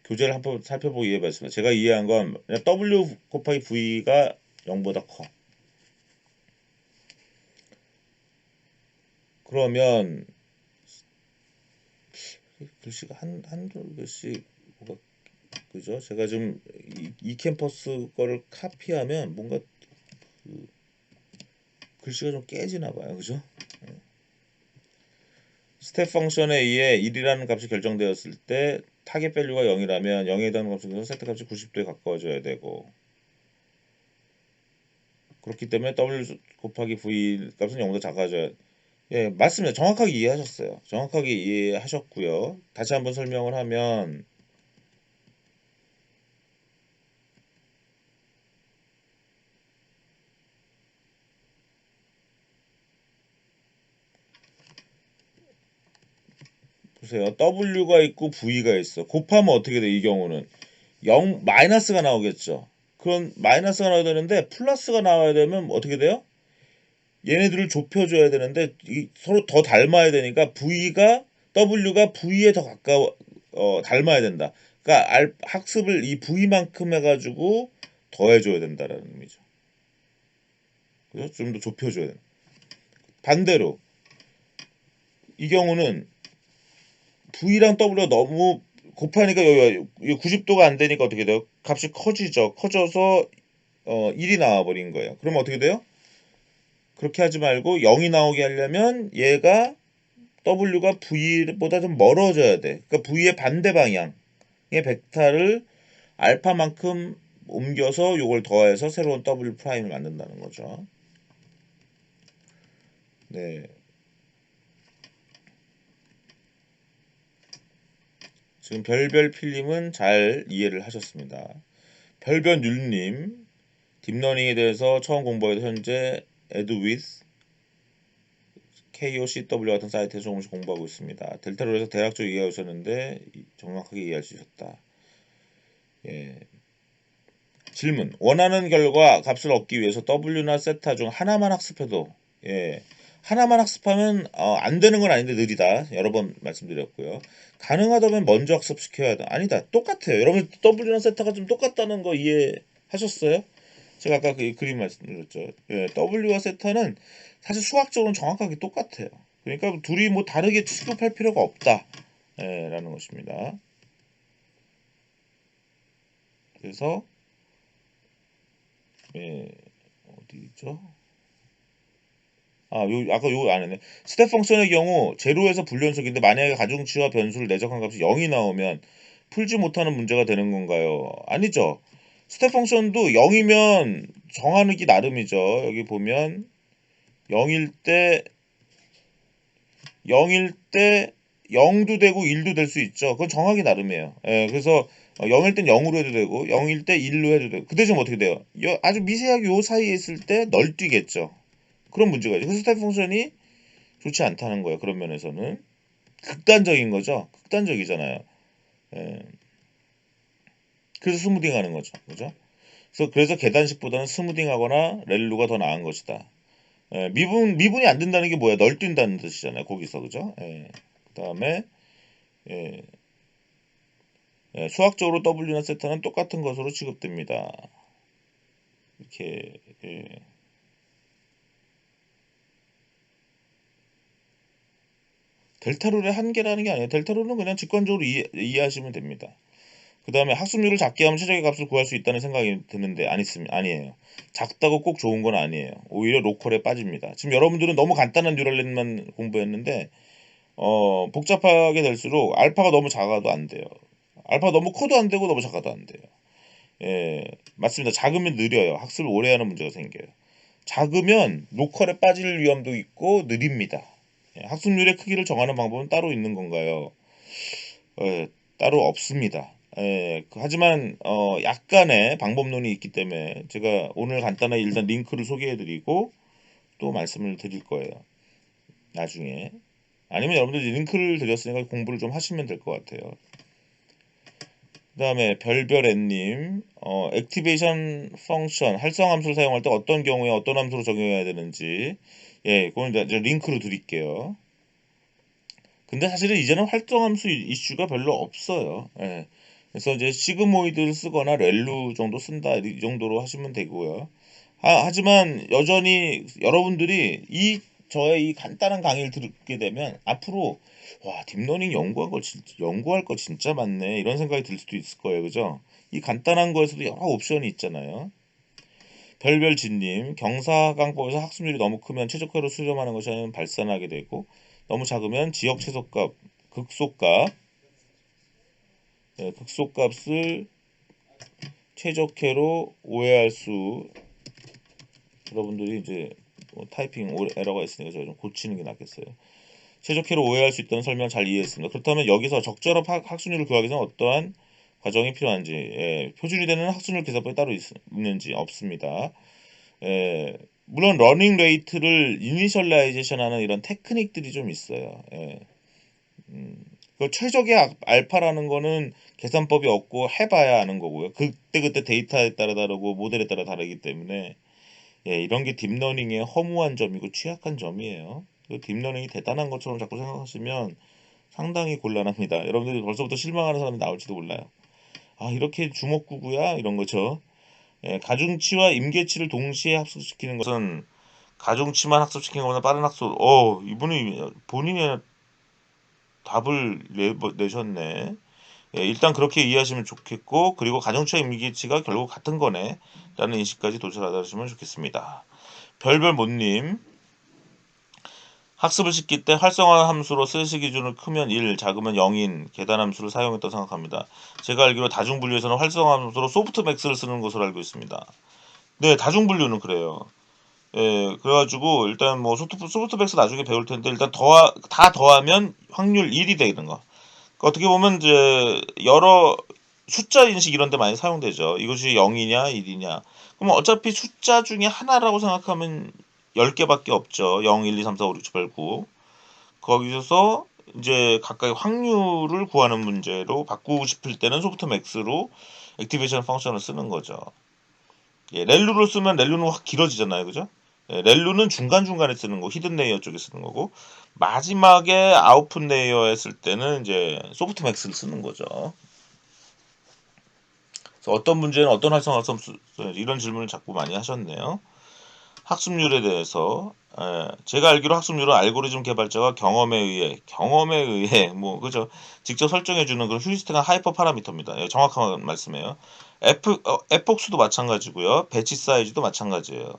교재를 한번 살펴보고 이해해봤습니다. 제가 이해한 건 W 곱하기 V가 0보다 커. 그러면 글씨가 한두 글씨 뭐가 그죠? 제가 지금 이 캠퍼스 거를 카피하면 뭔가 그 글씨가 좀 깨지나 봐요. 그죠? 스텝 펑션에 의해 1이라는 값이 결정되었을 때 타겟 밸류가 0이라면 0에 해당하는 값은 세트 값이 90도에 가까워져야 되고 그렇기 때문에 W 곱하기 V 값은 0보다 작아져야 맞습니다. 정확하게 이해하셨어요. 정확하게 이해하셨고요. 다시 한번 설명을 하면 보세요. W가 있고 V가 있어. 곱하면 어떻게 돼? 이 경우는 0 마이너스가 나오겠죠. 그런 마이너스가 나와야 되는데 플러스가 나와야 되면 어떻게 돼요? 얘네들을 좁혀줘야 되는데 서로 더 닮아야 되니까 W가 V에 더 가까워 닮아야 된다. 그러니까 학습을 이 V만큼 해가지고 더해줘야 된다라는 의미죠. 그죠? 좀 더 좁혀줘야 돼. 반대로 이 경우는 V랑 W가 너무 곱하니까 여기 90도가 안 되니까 어떻게 돼요? 값이 커지죠. 커져서 1이 나와버린 거예요. 그러면 어떻게 돼요? 그렇게 하지 말고 0이 나오게 하려면 얘가 W가 V보다 좀 멀어져야 돼. 그러니까 V의 반대 방향의 벡터를 알파만큼 옮겨서 요걸 더해서 새로운 W 프라임을 만든다는 거죠. 네. 지금 별별 필름은 잘 이해를 하셨습니다. 별별 율님 딥러닝에 대해서 처음 공부해도 현재 에드위스 KOCW 같은 사이트에서 조금씩 공부하고 있습니다. 델타로 해서 대략적으로 이해하셨는데 정확하게 이해할 수 있었다. 예. 질문. 원하는 결과 값을 얻기 위해서 W나 세타 중 하나만 학습해도 하나만 학습하면 안 되는 건 아닌데 느리다. 여러 번 말씀드렸고요. 가능하다면 먼저 학습시켜야 한다. 아니다. 똑같아요. 여러분 W나 세타가 좀 똑같다는 거 이해하셨어요? 제가 아까 그 그림 말씀드렸죠. W와 세타는 사실 수학적으로는 정확하게 똑같아요. 그러니까 둘이 뭐 다르게 취급할 필요가 없다. 라는 것입니다. 그래서 어디 있죠? 아까 요 안 했네. 스텝 펑션의 경우 제로에서 불연속인데 만약에 가중치와 변수를 내적한 값이 0이 나오면 풀지 못하는 문제가 되는 건가요? 아니죠. 스텝 펑션도 0이면 정하는 게 나름이죠. 여기 보면 0일 때 0일 때 0도 되고 1도 될 수 있죠. 그건 정하기 나름이에요. 그래서 0일 땐 0으로 해도 되고 0일 때 1로 해도 되고 그 대신 어떻게 돼요? 아주 미세하게 요 사이에 있을 때 널뛰겠죠. 그런 문제가 있죠. 그래서 스텝 펑션이 좋지 않다는 거예요. 그런 면에서는 극단적인 거죠. 극단적이잖아요. 예. 그래서 스무딩하는 거죠. 그죠? 그래서 계단식보다는 스무딩하거나 렐루가 더 나은 것이다. 미분이 안 된다는 게 뭐야? 널뛴다는 뜻이잖아요. 거기서 그죠? 그다음에 예, 수학적으로 W나 세타는 똑같은 것으로 취급됩니다. 이렇게 델타룰의 한계라는 게 아니에요. 델타룰은 그냥 직관적으로 이해하시면 됩니다. 그 다음에 학습률을 작게 하면 최적의 값을 구할 수 있다는 생각이 드는데 아니에요. 작다고 꼭 좋은 건 아니에요. 오히려 로컬에 빠집니다. 지금 여러분들은 너무 간단한 뉴럴넷만 공부했는데 복잡하게 될수록 알파가 너무 작아도 안 돼요. 알파가 너무 커도 안 되고 너무 작아도 안 돼요. 맞습니다. 작으면 느려요. 학습을 오래 하는 문제가 생겨요. 작으면 로컬에 빠질 위험도 있고 느립니다. 학습률의 크기를 정하는 방법은 따로 있는 건가요? 따로 없습니다. 하지만 약간의 방법론이 있기 때문에 제가 오늘 간단하게 일단 링크를 소개해드리고 또 말씀을 드릴 거예요. 나중에. 아니면 여러분들 링크를 드렸으니까 공부를 좀 하시면 될 것 같아요. 그 다음에 별별애님, 액티베이션 펑션, 활성 함수를 사용할 때 어떤 경우에 어떤 함수로 적용해야 되는지, 그건 이제 링크로 드릴게요. 근데 사실은 이제는 활성 함수 이슈가 별로 없어요. 그래서 이제 시그모이드를 쓰거나 렐루 정도 쓴다, 이 정도로 하시면 되고요. 하지만 여전히 여러분들이 저의 이 간단한 강의를 듣게 되면 앞으로 와, 딥러닝 연구할 거 진짜 많네, 이런 생각이 들 수도 있을 거예요. 그죠? 이 간단한 거에서도 여러 옵션이 있잖아요. 별별진님, 경사강법에서 학습률이 너무 크면 최적화로 수렴하는 것이 발산하게 되고, 너무 작으면 지역 최소값, 극소값을 최적화로 오해할 수. 여러분들이 이제 타이핑 에러가 있으니까 제가 좀 고치는 게 낫겠어요. 최적화로 오해할 수 있다는 설명 잘 이해했습니다. 그렇다면 여기서 적절한 학습률을 구하기 위해서 어떠한 과정이 필요한지, 표준이 되는 학습률 계산법이 따로 있는지 없습니다. 물론 러닝 레이트를 이니셜라이제이션하는 이런 테크닉들이 좀 있어요. 그 최적의 알파라는 거는 계산법이 없고 해봐야 아는 거고요. 그때 데이터에 따라 다르고 모델에 따라 다르기 때문에 이런 게 딥러닝의 허무한 점이고 취약한 점이에요. 딥러닝이 대단한 것처럼 자꾸 생각하시면 상당히 곤란합니다. 여러분들이 벌써부터 실망하는 사람이 나올지도 몰라요. 아, 이렇게 주먹구구야? 이런 거죠. 가중치와 임계치를 동시에 학습시키는 것은 가중치만 학습시키는 것보다 빠른 학습. 이분이 본인의 답을 내셨네. 일단 그렇게 이해하시면 좋겠고, 그리고 가중치와 임계치가 결국 같은 거네 라는 인식까지 도달하시면 좋겠습니다. 별별모님, 학습을 시킬 때 활성화 함수로 쓰시 기준을 크면 1, 작으면 0인 계단 함수를 사용했다고 생각합니다. 제가 알기로 다중분류에서는 활성화 함수로 소프트맥스를 쓰는 것으로 알고 있습니다. 네, 다중분류는 그래요. 그래가지고 일단 뭐 소프트맥스 나중에 배울 텐데, 일단 다 더하면 확률 1이 되는 거. 그러니까 어떻게 보면 이제 여러 숫자 인식 이런 데 많이 사용되죠. 이것이 0이냐 1이냐. 그럼 어차피 숫자 중에 하나라고 생각하면 10개밖에 없죠. 0, 1, 2, 3, 4, 5, 6, 7, 8, 9. 거기서 이제 각각의 확률을 구하는 문제로 바꾸고 싶을 때는 소프트맥스로 액티베이션 펑션을 쓰는 거죠. 렐루를 쓰면 렐루는 확 길어지잖아요. 그죠? 렐루는 중간중간에 쓰는 거, 히든 레이어 쪽에 쓰는 거고, 마지막에 아웃풋 레이어에 쓸 때는 이제 소프트맥스를 쓰는 거죠. 그래서 어떤 문제는 어떤 활성화 함수, 이런 질문을 자꾸 많이 하셨네요. 학습률에 대해서, 제가 알기로 학습률은 알고리즘 개발자가 경험에 의해 뭐 그죠, 직접 설정해 주는 그런 휴리스틱한 하이퍼 파라미터입니다. 정확한 말씀이에요. 에폭수도 마찬가지고요. 배치 사이즈도 마찬가지예요.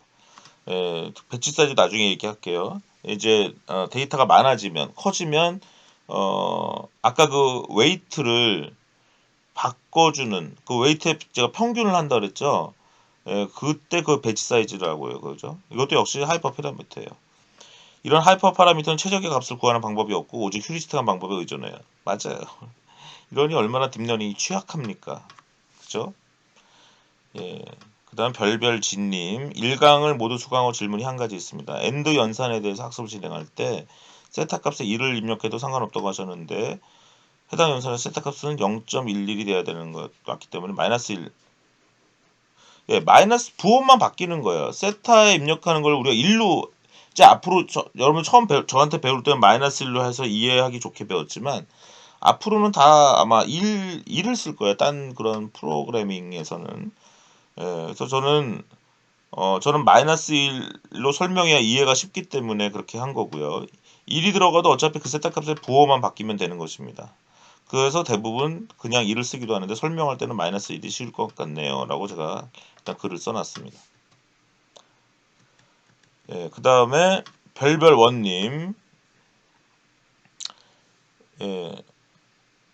배치 사이즈 나중에 얘기할게요. 이제 데이터가 많아지면, 커지면, 아까 그 웨이트를 바꿔주는, 그 웨이트에 제가 평균을 한다 그랬죠. 그때 그 배치 사이즈라고요. 그죠? 이것도 역시 하이퍼 파라미터예요. 이런 하이퍼 파라미터는 최적의 값을 구하는 방법이 없고 오직 휴리스틱한 방법에 의존해요. 맞아요. 이러니 얼마나 딥러닝이 취약합니까? 그죠? 그 다음 별별진님, 1강을 모두 수강하고 질문이 한 가지 있습니다. 엔드 연산에 대해서 학습을 진행할 때 세타 값에 1을 입력해도 상관없다고 하셨는데, 해당 연산의 세타 값은 0.11이 돼야 되는 것 같기 때문에 마이너스 1. 마이너스 부호만 바뀌는 거예요. 세타에 입력하는 걸 우리가 1로, 이제 앞으로 여러분 처음 저한테 배울 때는 마이너스 1로 해서 이해하기 좋게 배웠지만, 앞으로는 다 아마 1을 쓸 거예요. 딴 그런 프로그래밍에서는. 그래서 저는 마이너스 1로 설명해야 이해가 쉽기 때문에 그렇게 한 거고요. 1이 들어가도 어차피 그 세타 값의 부호만 바뀌면 되는 것입니다. 그래서 대부분 그냥 1을 쓰기도 하는데, 설명할 때는 마이너스 1이 쉬울 것 같네요 라고 제가 일단 글을 써놨습니다. 그 다음에 별별원님,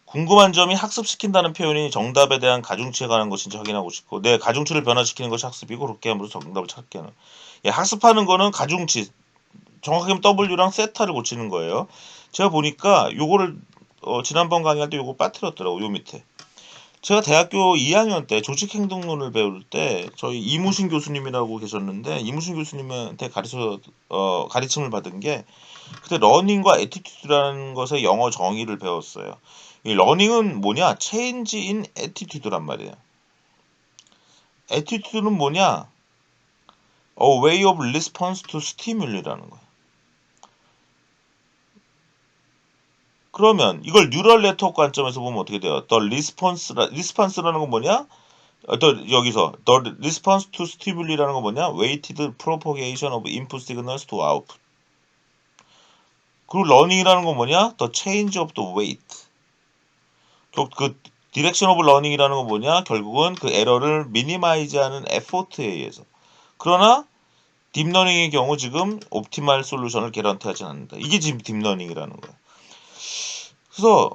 궁금한 점이 학습시킨다는 표현이 정답에 대한 가중치에 관한 것인지 확인하고 싶고, 가중치를 변화시키는 것이 학습이고, 그렇게 함으로써 정답을 찾게 하는. 학습하는 거는 가중치, 정확하게 W랑 세타를 고치는 거예요. 제가 보니까 요거를 지난번 강의할 때 요거 빠뜨렸더라고. 요 밑에 제가 대학교 2학년 때 조직행동론을 배울 때 저희 이무신 교수님이라고 계셨는데 이무신 교수님한테 가르침을 받은 게 그때 러닝과 애티튜드라는 것의 영어 정의를 배웠어요. 이 러닝은 뭐냐? 체인지 인 애티튜드란 말이에요. 애티튜드는 뭐냐? A way of response to stimul이라는 거예요. 그러면 이걸 뉴럴 네트워크 관점에서 보면 어떻게 돼요? 리스폰스라는 건 뭐냐? 여기서 the response to stimul이라는 건 뭐냐? weighted propagation of input signals to output. 그리고 learning이라는 건 뭐냐? the change of the weight. 그 디렉션 오브 러닝이라는 건 뭐냐? 결국은 그 에러를 미니마이즈하는 에포트에 의해서. 그러나 딥러닝의 경우 지금 옵티멀 솔루션을 개런티하지 않는다. 이게 지금 딥러닝이라는 거예요. 그래서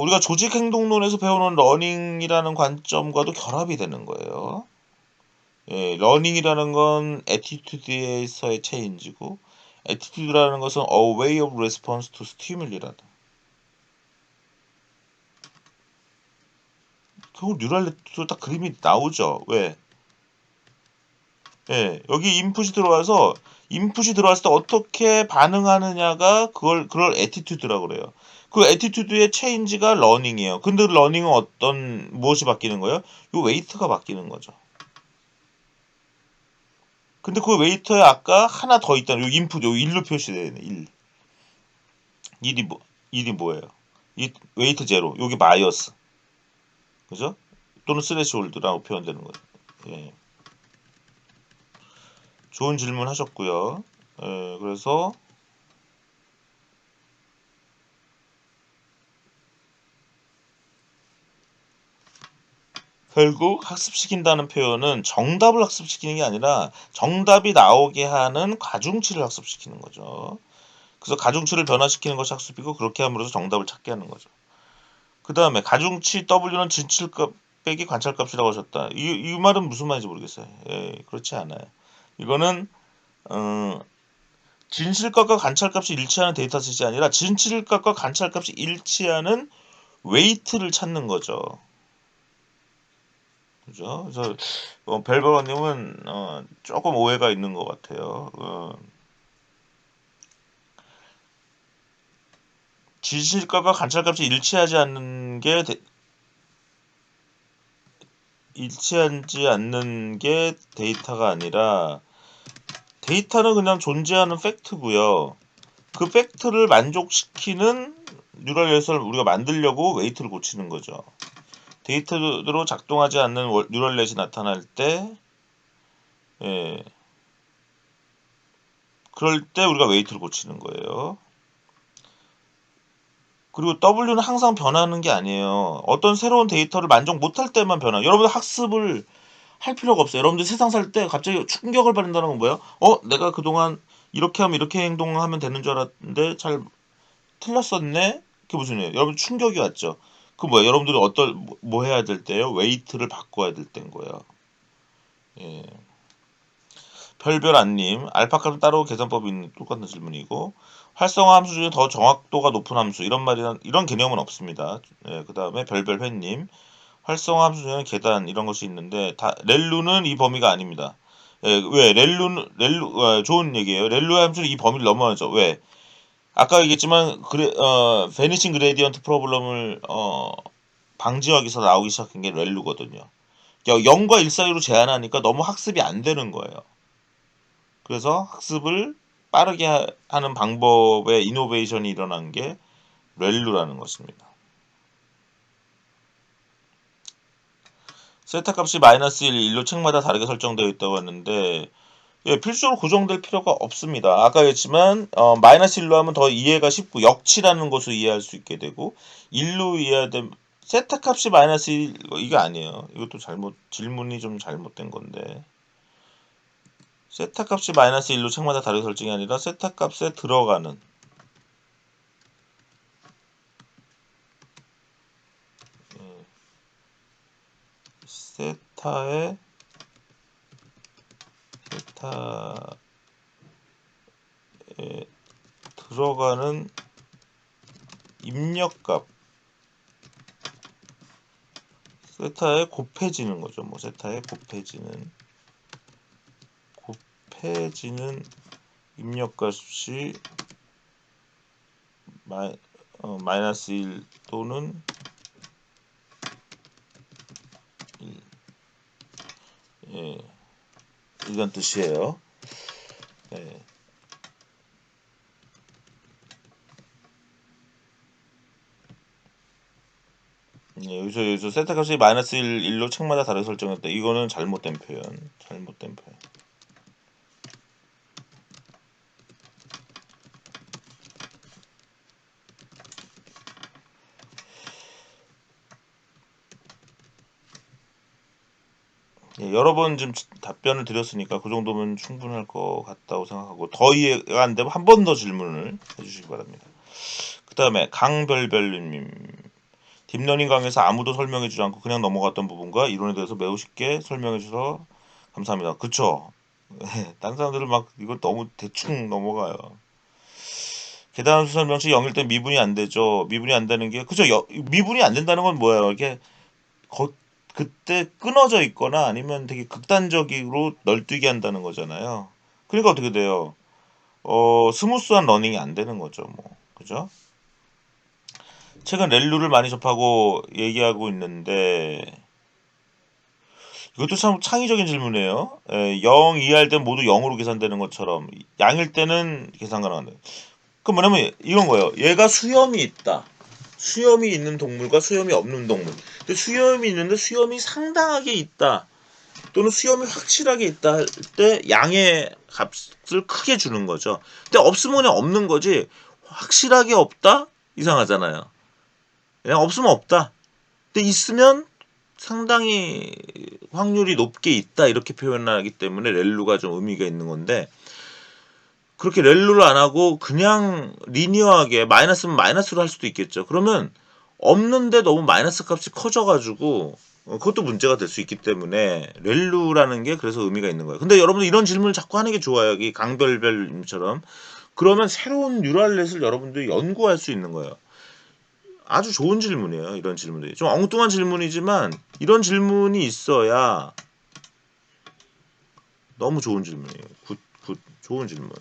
우리가 조직 행동론에서 배우는 러닝이라는 관점과도 결합이 되는 거예요. 예, 러닝이라는 건 애티튜드에서의 체인지고 애티튜드라는 것은 a way of response to stimul이라다. 결국 뉴럴 네트워크 딱 그림이 나오죠. 왜? 예, 여기 인풋이 들어왔을 때 어떻게 반응하느냐가 그걸 애티튜드라고 그래요. 그 애티튜드의 체인지가 러닝이에요. 근데 러닝은 무엇이 바뀌는 거예요? 요 웨이트가 바뀌는 거죠. 근데 그 웨이터에 아까 하나 더 있다는 요 인풋 요 1로 표시되어 있네. 1. 1이 뭐예요? 이 웨이트 제로. 여기 마이어스. 그죠? 또는 스레시홀드라고 표현되는 거예요. 예. 좋은 질문 하셨고요. 예, 그래서 결국 학습시킨다는 표현은 정답을 학습시키는 게 아니라 정답이 나오게 하는 가중치를 학습시키는 거죠. 그래서 가중치를 변화시키는 것이 학습이고 그렇게 함으로써 정답을 찾게 하는 거죠. 그 다음에 가중치 W는 진실값 빼기 관찰값이라고 하셨다. 이 말은 무슨 말인지 모르겠어요. 예, 그렇지 않아요. 이거는 진실값과 관찰값이 일치하는 데이터셋이 아니라 진실값과 관찰값이 일치하는 웨이트를 찾는 거죠. 그죠? 그래서 벨버거님은 조금 오해가 있는 것 같아요. 진실값과 관찰값이 일치하지 않는 게 데이터가 아니라 데이터는 그냥 존재하는 팩트고요. 그 팩트를 만족시키는 뉴럴 넷을 우리가 만들려고 웨이트를 고치는 거죠. 데이터로 작동하지 않는 뉴럴 넷이 나타날 때, 예, 그럴 때 우리가 웨이트를 고치는 거예요. 그리고 W는 항상 변하는 게 아니에요. 어떤 새로운 데이터를 만족 못할 때만 변화. 여러분 학습을 할 필요가 없어요. 여러분들 세상 살 때 갑자기 충격을 받는다는 건 뭐예요? 내가 그동안 이렇게 하면 이렇게 행동하면 되는 줄 알았는데 잘 틀렸었네? 그게 무슨 일이에요? 여러분 충격이 왔죠. 그 뭐야? 여러분들이 뭐 해야 될 때요? 웨이트를 바꿔야 될 때인 거예요. 예. 별별 안님, 알파카는 따로 계산법이 있는 똑같은 질문이고 활성화 함수 중에 더 정확도가 높은 함수 이런 개념은 없습니다. 예, 그 다음에 별별 회님, 활성화 함수 중에는 계단 이런 것이 있는데 렐루는 이 범위가 아닙니다. 예, 왜 렐루 좋은 얘기예요. 렐루 함수는 이 범위를 넘어가죠. 왜? 아까 얘기했지만 베니싱 그레디언트 프로블럼을 방지하기 위해서 나오기 시작한 게 렐루거든요. 0과 1 사이로 제한하니까 너무 학습이 안 되는 거예요. 그래서 학습을 빠르게 하는 방법의 이노베이션이 일어난 게 렐루라는 것입니다. 세타 값이 마이너스 1, 1로 책마다 다르게 설정되어 있다고 했는데 예, 필수로 고정될 필요가 없습니다. 아까 했지만 마이너스 1로 하면 더 이해가 쉽고 역치라는 것을 이해할 수 있게 되고 1로 이해하면 세타 값이 마이너스 1 이게 아니에요. 이것도 질문이 좀 잘못된 건데 세타 값이 마이너스 1로 책마다 다르게 설정이 아니라 세타 값에 들어가는 세타에 들어가는 입력값 세타에 곱해지는 거죠. 뭐 세타에 곱해지는 입력값이 마이너스 1 또는 1. 예, 이런 뜻이에요. 예. 예, 여기서 세타 값이 마이너스 1로 책마다 다르게 설정했다. 이거는 잘못된 표현. 예, 여러 번 좀 답변을 드렸으니까 그 정도면 충분할 것 같다고 생각하고, 더 이해가 안 되면 한 번 더 질문을 해주시기 바랍니다. 그 다음에 강별별님, 딥러닝 강의에서 아무도 설명해주지 않고 그냥 넘어갔던 부분과 이론에 대해서 매우 쉽게 설명해주셔서 감사합니다. 그쵸? 다른 사람들은 막 이거 너무 대충 넘어가요. 계단수 설명 시 0일 때 미분이 안 되죠. 미분이 안 되는 게, 그죠? 미분이 안 된다는 건 뭐예요? 이게 그때 끊어져 있거나 아니면 되게 극단적으로 널뛰게 한다는 거잖아요. 그러니까 어떻게 돼요? 스무스한 러닝이 안 되는 거죠, 뭐. 그죠? 최근 렐루를 많이 접하고 얘기하고 있는데, 이것도 참 창의적인 질문이에요. 0 이하일 땐 모두 0으로 계산되는 것처럼, 양일 때는 계산 가능한데. 그 뭐냐면 이런 거예요. 얘가 수염이 있다. 수염이 있는 동물과 수염이 없는 동물. 근데 수염이 있는데 수염이 상당하게 있다. 또는 수염이 확실하게 있다 할 때 양의 값을 크게 주는 거죠. 근데 없으면 그냥 없는 거지. 확실하게 없다? 이상하잖아요. 그냥 없으면 없다. 근데 있으면 상당히 확률이 높게 있다 이렇게 표현하기 때문에 렐루가 좀 의미가 있는 건데, 그렇게 렐루를 안 하고 그냥 리니어하게 마이너스면 마이너스로 할 수도 있겠죠. 그러면 없는데 너무 마이너스 값이 커져가지고 그것도 문제가 될 수 있기 때문에 렐루라는 게 그래서 의미가 있는 거예요. 근데 여러분들 이런 질문을 자꾸 하는 게 좋아요. 여기 강별별님처럼. 그러면 새로운 뉴럴넷을 여러분들이 연구할 수 있는 거예요. 아주 좋은 질문이에요. 이런 질문들이. 좀 엉뚱한 질문이지만 이런 질문이 있어야 너무 좋은 질문이에요. 좋은 질문.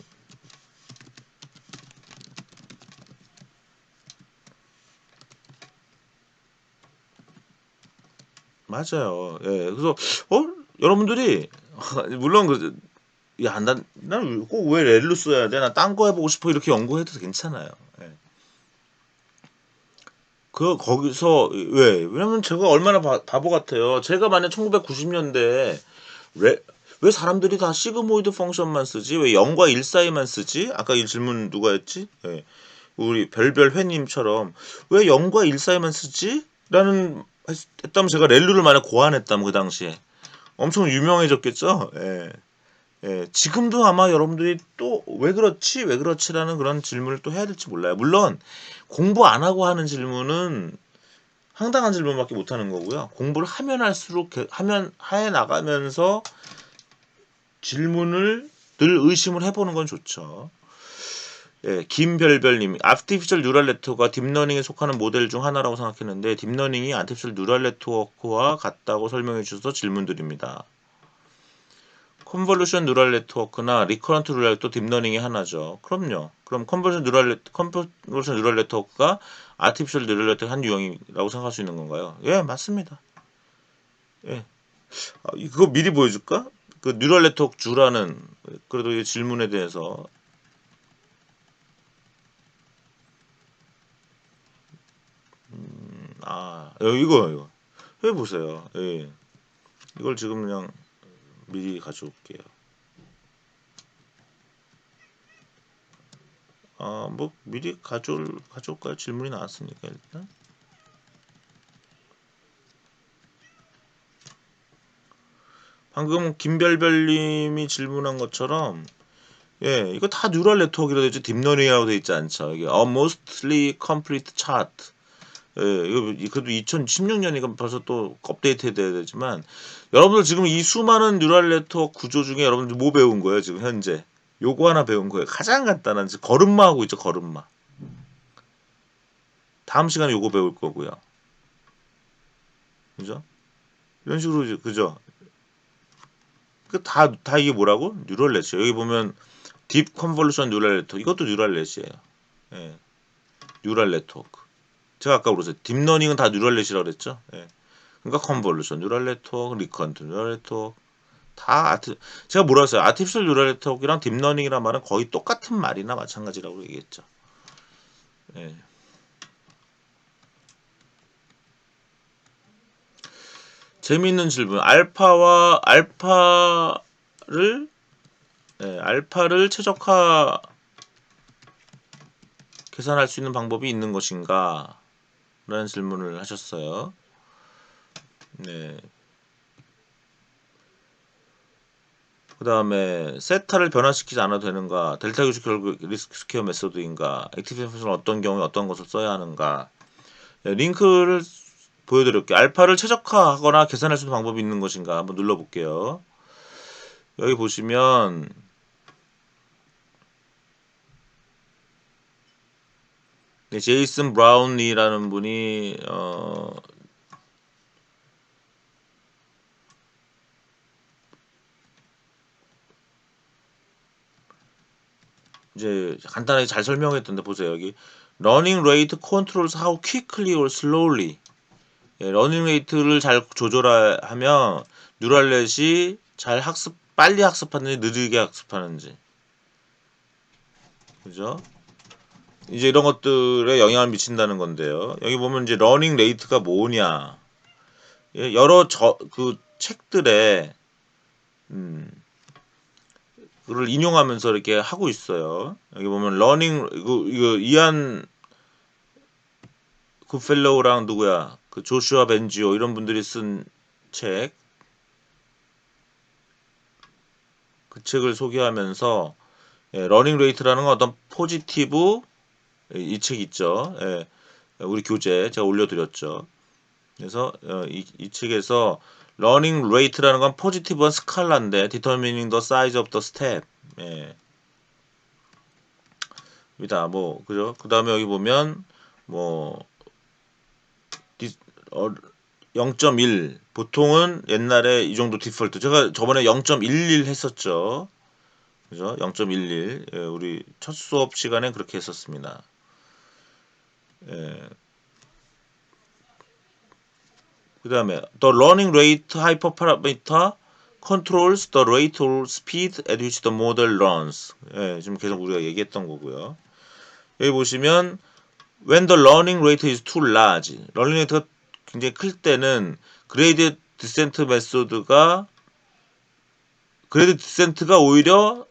맞아요. 예. 그래서 여러분들이 물론 난꼭 왜 렐로 써야 돼? 나 딴 거 해보고 싶어. 이렇게 연구해도 괜찮아요. 예. 거기서 왜냐면 제가 얼마나 바보 같아요. 제가 만약 1990년대에 왜 사람들이 다 시그모이드 펑션만 쓰지? 왜 0과 1 사이만 쓰지? 아까 이 질문 누가 했지? 예. 우리 별별회님처럼 왜 0과 1 사이만 쓰지? 라는 했다면 제가 렐루를 만약 고안했다면 그 당시에 엄청 유명해졌겠죠. 예. 예, 지금도 아마 여러분들이 또 왜 그렇지 왜 그렇지라는 그런 질문을 또 해야 될지 몰라요. 물론 공부 안 하고 하는 질문은 황당한 질문밖에 못 하는 거고요. 공부를 하면 할수록 하면 해 나가면서 질문을 늘 의심을 해보는 건 좋죠. 예, 김별별님, 아티피셜 뉴럴 네트워크가 딥러닝에 속하는 모델 중 하나라고 생각했는데 딥러닝이 아티피셜 뉴럴 네트워크와 같다고 설명해 주셔서 질문드립니다. 컨볼루션 뉴럴 네트워크나 리커런트 뉴럴 네트워크 딥러닝의 하나죠. 그럼요. 그럼 컨볼루션 뉴럴 네트워크가 아티피셜 뉴럴 네트워크 한 유형이라고 생각할 수 있는 건가요? 예, 맞습니다. 예. 그거 미리 보여줄까? 그 뉴럴 네트워크 주라는 그래도 이 질문에 대해서 이거 해보세요. 예. 이걸 지금 그냥 미리 가져올게요. 뭐 미리 가져올까요? 질문이 나왔으니까 일단. 방금 김별별님이 질문한 것처럼 이거 다 뉴럴 네트워크로 되어 있지 딥러닝이라고 되어 있지 않죠. 이게 mostly complete chart. 이거 그래도 2016년이니까 벌써 또 업데이트 돼야 되지만 여러분들 지금 이 수많은 뉴럴 네트워크 구조 중에 여러분들 뭐 배운 거예요? 지금 현재 요거 하나 배운 거예요. 가장 간단한 걸음마 하고 있죠. 걸음마. 다음 시간에 요거 배울 거고요. 그죠? 이런 식으로 그죠? 다 이게 뭐라고? 뉴럴 네트. 여기 보면 딥 컨볼루션 뉴럴 네트워크 이것도 뉴럴 네트예요. 예. 뉴럴 네트워크. 제가 아까 그랬어요. 딥러닝은 다 뉴럴 네트라고 그랬죠? 예. 그러니까 컨볼루션 뉴럴 네트워크, 리컨트 뉴럴 네트워크 다 제가 뭐라 했어요? 아티피셜 뉴럴 네트워크랑 딥러닝이란 말은 거의 똑같은 말이나 마찬가지라고 얘기했죠. 예. 재미있는 질문. 알파를 최적화 계산할 수 있는 방법이 있는 것인가? 라는 질문을 하셨어요. 네. 그 다음에 세타를 변화시키지 않아도 되는가? 델타 규칙 결국 리스크 스퀘어 메소드인가? 액티브 펑션은 어떤 경우에 어떤 것을 써야 하는가? 네, 링크를 보여드릴게요. 알파를 최적화하거나 계산할 수 있는 방법이 있는 것인가? 한번 눌러볼게요. 여기 보시면 네, 제이슨 브라운리라는 분이 이제 간단하게 잘 설명했던데 보세요. 여기 Running rate controls how quickly or slowly. 예, 러닝 레이트를 잘 조절하면 뉴럴넷이 빨리 학습하는지 느리게 학습하는지. 그죠? 이제 이런 것들에 영향을 미친다는 건데요. 여기 보면 이제 러닝 레이트가 뭐냐. 예, 여러 그 책들에 그걸 인용하면서 이렇게 하고 있어요. 여기 보면 러닝 이거 이안 굿펠로우랑 누구야? 그 조슈아 벤지오 이런 분들이 쓴 책, 그 책을 소개하면서 예, 러닝 레이트라는 건 어떤 포지티브 이 책 있죠. 예, 우리 교재 제가 올려드렸죠. 그래서 이 책에서 러닝 레이트라는 건 포지티브한 스칼라인데 determining the size of the step. 예, 입니다. 뭐 그죠? 그 다음에 여기 보면 뭐 디, 어, 0.1 보통은 옛날에 이 정도 디폴트 제가 저번에 0.11 했었죠. 그죠? 0.11 예, 우리 첫 수업 시간에 그렇게 했었습니다. 예. 그 다음에 the learning rate hyperparameter controls the rate or speed at which the model learns. 예, 지금 계속 우리가 얘기했던 거고요. 여기 보시면 when the learning rate is too large, 러닝 레이트가 굉장히 클 때는 그레이드 디센트 메소드가 그레이드 디센트가 오히려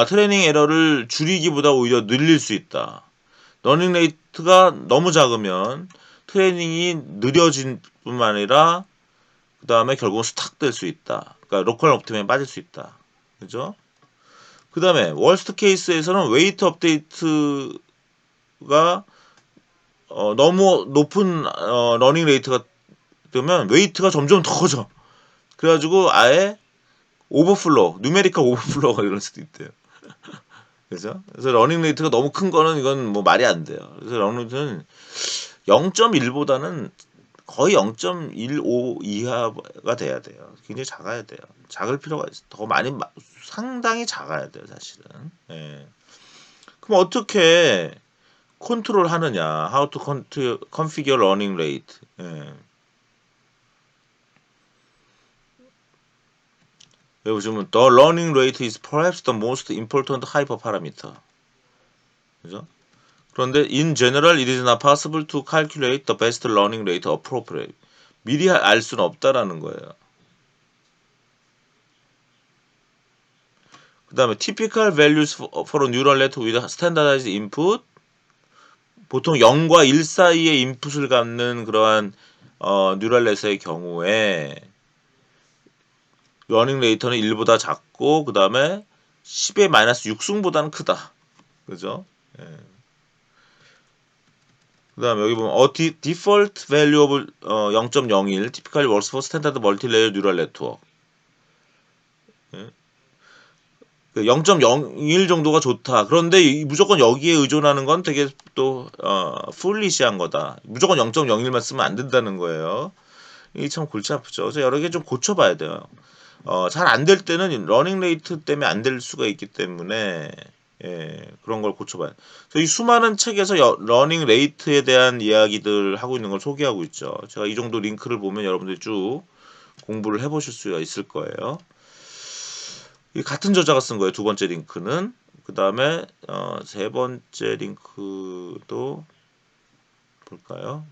트레이닝 에러를 줄이기보다 오히려 늘릴 수 있다. 러닝 레이트가 너무 작으면 트레이닝이 느려질 뿐만 아니라 그 다음에 결국은 스탁될 수 있다. 그러니까 로컬 옵티머에 빠질 수 있다. 그죠? 그 다음에 월스트 케이스에서는 웨이트 업데이트가 너무 높은 러닝 레이트가 되면 웨이트가 점점 더 커져. 그래가지고 아예 누메리컬 오버플로우가 이럴 수도 있대요. 그죠? 그래서 러닝 레이트가 너무 큰 거는 이건 뭐 말이 안 돼요. 그래서 러닝 레이트는 0.1보다는 거의 0.15 이하가 돼야 돼요. 굉장히 작아야 돼요. 작을 필요가 있어. 더 많이 상당히 작아야 돼요, 사실은. 예. 그럼 어떻게 컨트롤 하느냐? How to configure learning rate. 예. 여기 보시면 the learning rate is perhaps the most important hyperparameter. 그죠? 그런데 in general it is not possible to calculate the best learning rate appropriate. 미리 알 수는 없다라는 거예요. 그 다음에 typical values for a neural net with standardized input. 보통 0과 1 사이의 인풋을 갖는 그러한 뉴럴넷의 경우에 러닝 레이터는 1보다 작고 그 다음에 10의 마이너스 6승보다는 크다. 그죠? 예. 그 다음에 여기 보면 default value of 0.01 typically works for standard multi-layer neural network. 예. 0.01 정도가 좋다. 그런데 무조건 여기에 의존하는 건 되게 또 풀리시한 거다. 무조건 0.01만 쓰면 안 된다는 거예요. 이게 참 골치 아프죠. 그래서 여러 개 좀 고쳐봐야 돼요. 잘 안 될 때는 러닝 레이트 때문에 안 될 수가 있기 때문에 그런 걸 고쳐봐요. 이 수많은 책에서 러닝 레이트에 대한 이야기들 하고 있는 걸 소개하고 있죠. 제가 이 정도 링크를 보면 여러분들이 쭉 공부를 해보실 수가 있을 거예요. 이 같은 저자가 쓴 거예요. 두 번째 링크는. 그 다음에 세 번째 링크도 볼까요?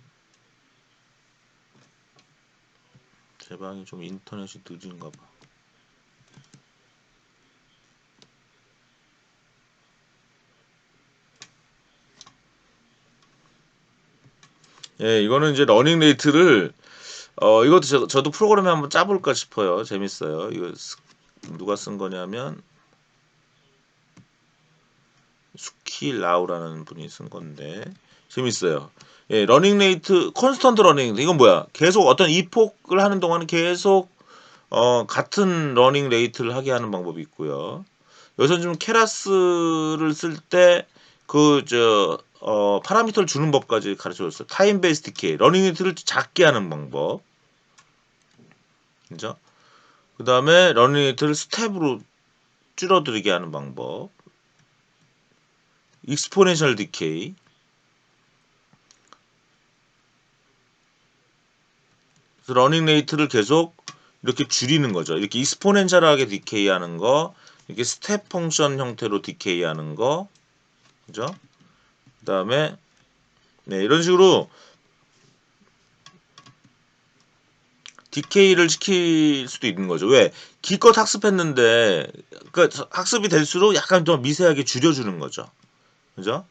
제 방이 좀 인터넷이 느린가 봐. 예, 이거는 이제 러닝 레이트를 이것도 저도 프로그램에 한번 짜볼까 싶어요. 재밌어요. 이거 누가 쓴 거냐면 수키라우라는 분이 쓴 건데 재밌어요. 예, 러닝 레이트, 콘스턴트 러닝. 이건 뭐야? 계속 어떤 이폭을 하는 동안은 계속 같은 러닝 레이트를 하게 하는 방법이 있고요. 여기서 좀 케라스를 쓸 때 파라미터를 주는 법까지 가르쳐 줬어요. 타임 베이스 디케이, 러닝 레이트를 작게 하는 방법. 그죠? 그 다음에 러닝 레이트를 스텝으로 줄어들게 하는 방법. 익스포넨셜 디케이. 그래서 러닝 레이트를 계속 이렇게 줄이는 거죠. 이렇게 익스포넨셜하게 디케이 하는 거, 이렇게 스텝 펑션 형태로 디케이 하는 거, 그죠? 그 다음에, 네, 이런 식으로 디케이를 시킬 수도 있는 거죠. 왜? 기껏 학습했는데, 그러니까 학습이 될수록 약간 더 미세하게 줄여주는 거죠. 그죠?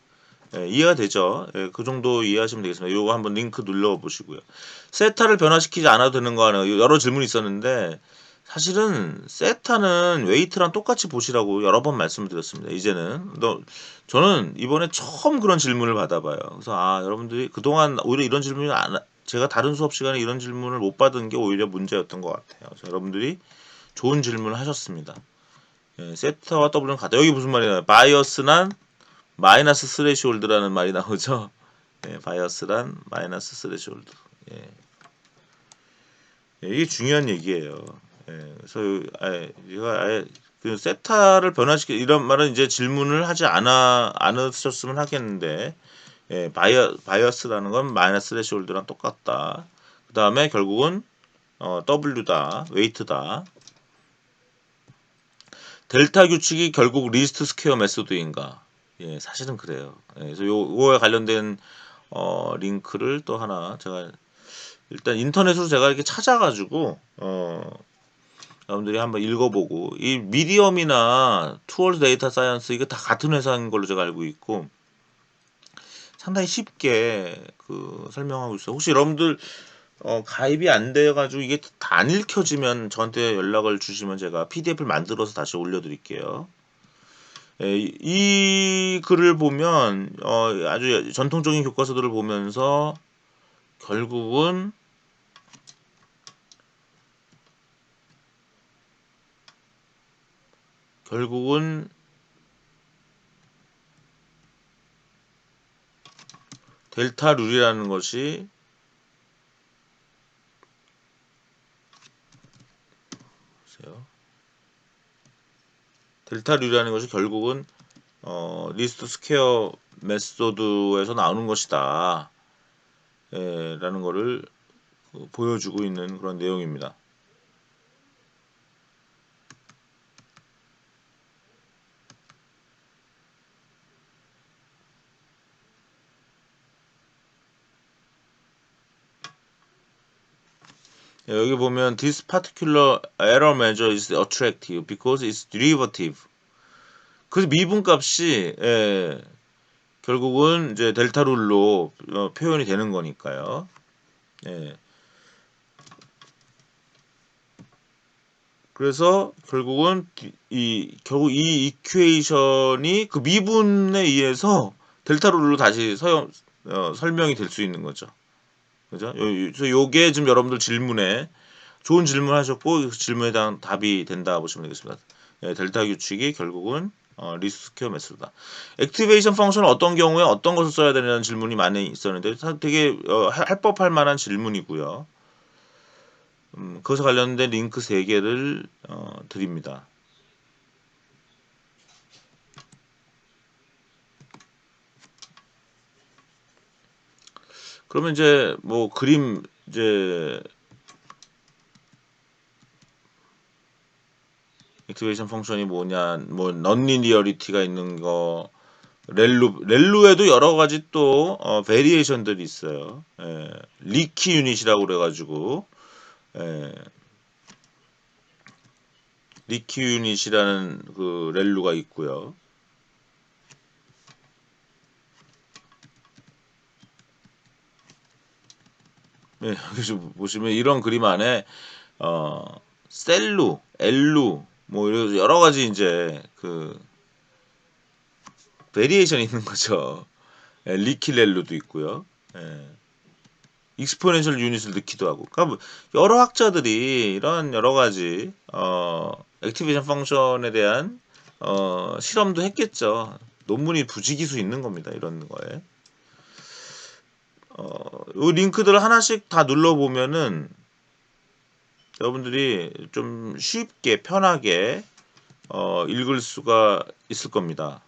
예, 이해가 되죠? 예, 그 정도 이해하시면 되겠습니다. 요거 한번 링크 눌러보시고요. 세타를 변화시키지 않아도 되는 거 아니에요? 여러 질문이 있었는데 사실은 세타는 웨이트랑 똑같이 보시라고 여러 번 말씀드렸습니다. 이제는 저는 이번에 처음 그런 질문을 받아봐요. 그래서 여러분들이 그동안 오히려 이런 질문을 제가 다른 수업 시간에 이런 질문을 못 받은 게 오히려 문제였던 것 같아요. 그래서 여러분들이 좋은 질문을 하셨습니다. 예, 세타와 W는 같다. 여기 무슨 말이냐? 바이어스난 마이너스 스레시홀드라는 말이 나오죠. 예, 바이어스란 마이너스 스레시홀드. 예. 예, 이게 중요한 얘기예요. 예, 그래서 제가 그 세타를 변화시키 이런 말은 이제 질문을 하지 않으셨으면 하겠는데 바이어스라는 건 마이너스 스레시홀드랑 똑같다. 그 다음에 결국은 W다, 웨이트다. 델타 규칙이 결국 리스트 스퀘어 메소드인가? 예, 사실은 그래요. 예, 그래서 요거에 관련된 링크를 또 하나 제가 일단 인터넷으로 제가 이렇게 찾아가지고 여러분들이 한번 읽어보고 이 미디엄이나 투월드 데이터 사이언스 이게 다 같은 회사인 걸로 제가 알고 있고 상당히 쉽게 그 설명하고 있어요. 혹시 여러분들 가입이 안 돼가지고 이게 다 안 읽혀지면 저한테 연락을 주시면 제가 PDF를 만들어서 다시 올려드릴게요. 예, 이 글을 보면 아주 전통적인 교과서들을 보면서 결국은 델타 룰이라는 것이 결국은 리스트 스퀘어 메소드에서 나오는 것이다. 라는 거를 보여주고 있는 그런 내용입니다. 여기 보면 this particular error measure is attractive because it's derivative. 그래서 미분값이 결국은 이제 델타 룰로 표현이 되는 거니까요. 예. 그래서 결국은 결국 이 이퀘이션이 그 미분에 의해서 델타 룰로 다시 설명이 될 수 있는 거죠. 그죠? 그래서 요게 지금 여러분들 질문에 좋은 질문 하셨고 그 질문에 대한 답이 된다 보시면 되겠습니다. 예, 델타 규칙이 결국은 리스트 스퀘어 매스다. 액티베이션 펑션은 어떤 경우에 어떤 것을 써야 되냐는 질문이 많이 있었는데 되게 할 법할 만한 질문이고요. 그것에 관련된 링크 3개를 드립니다. 그러면 이제 뭐 그림 이제 액티베이션 펑션이 뭐냐, 뭐 넌리니어리티가 있는 거, 렐루에도 여러 가지 또 베리에이션들이 있어요. 예, 리키 유닛이라고 그래가지고 예, 리키 유닛이라는 그 렐루가 있고요. 예, 여기 보시면 이런 그림 안에 셀루, 엘루 뭐 여러 가지 이제 그 베리에이션이 있는 거죠. 예, 리킬렐루도 있고요. 예, 익스포넨셜 유닛을 넣기도 하고. 그러니까 뭐 여러 학자들이 이런 여러 가지 액티베이션 펑션에 대한 실험도 했겠죠. 논문이 부지기수 있는 겁니다. 이런 거에. 이 링크들을 하나씩 다 눌러보면은 여러분들이 좀 쉽게 편하게 읽을 수가 있을 겁니다.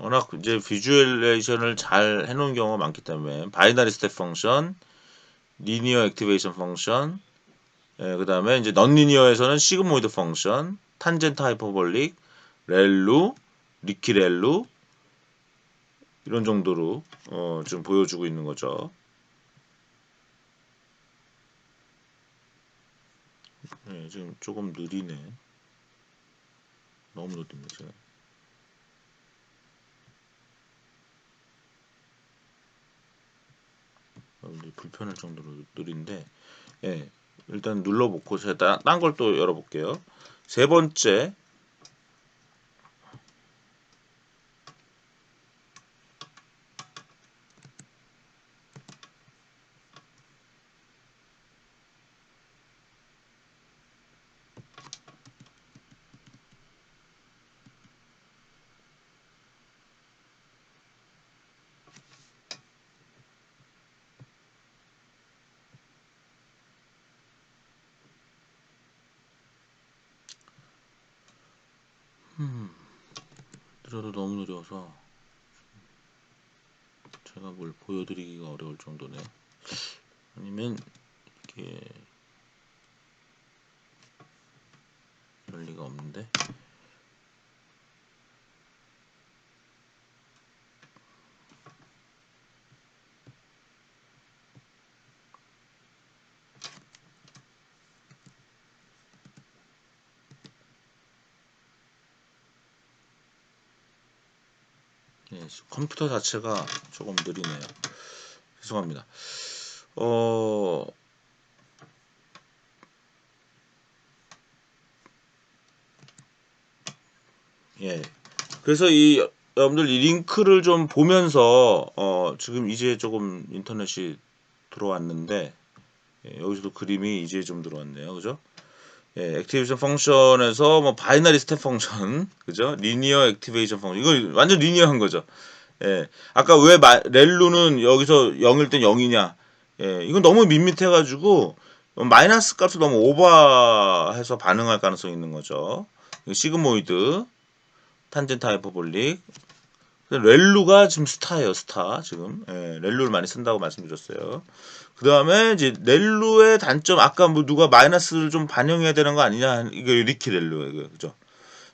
워낙 이제 비주얼레이션을 잘 해놓은 경우가 많기 때문에 바이너리 스텝 펑션, 리니어 액티베이션 펑션, 그 다음에 이제 넌리니어에서는 시그모이드 펑션, 탄젠트 하이퍼볼릭, 렐루, 리키렐루 이런 정도로 지금 보여주고 있는 거죠. 네, 지금 조금 느리네. 너무 느립니다. 지금. 불편할 정도로 느린데, 예, 일단 눌러보고 제가 딴 걸 또 열어볼게요. 세 번째, 느려도 너무 느려서 제가 뭘 보여드리기가 어려울 정도네요. 아니면 이게 이럴 리가 없는데. 예, 컴퓨터 자체가 조금 느리네요. 죄송합니다. 예. 그래서 여러분들 이 링크를 좀 보면서 지금 이제 조금 인터넷이 들어왔는데 여기서도 그림이 이제 좀 들어왔네요. 그죠? 예, 액티베이션 펑션에서 뭐 바이너리 스텝 펑션, 그죠? 리니어 액티베이션 펑션. 이거 완전 리니어한 거죠. 예. 아까 왜 렐루는 여기서 0일 땐 0이냐? 예. 이건 너무 밋밋해 가지고 마이너스 값을 너무 오버해서 반응할 가능성이 있는 거죠. 시그모이드, 탄젠트 하이퍼볼릭. 렐루가 지금 스타예요, 스타. 지금. 예, 렐루를 많이 쓴다고 말씀드렸어요. 그 다음에 이제 렐루의 단점, 아까 뭐 누가 마이너스를 좀 반영해야 되는 거 아니냐, 이거 리키 렐루, 그죠?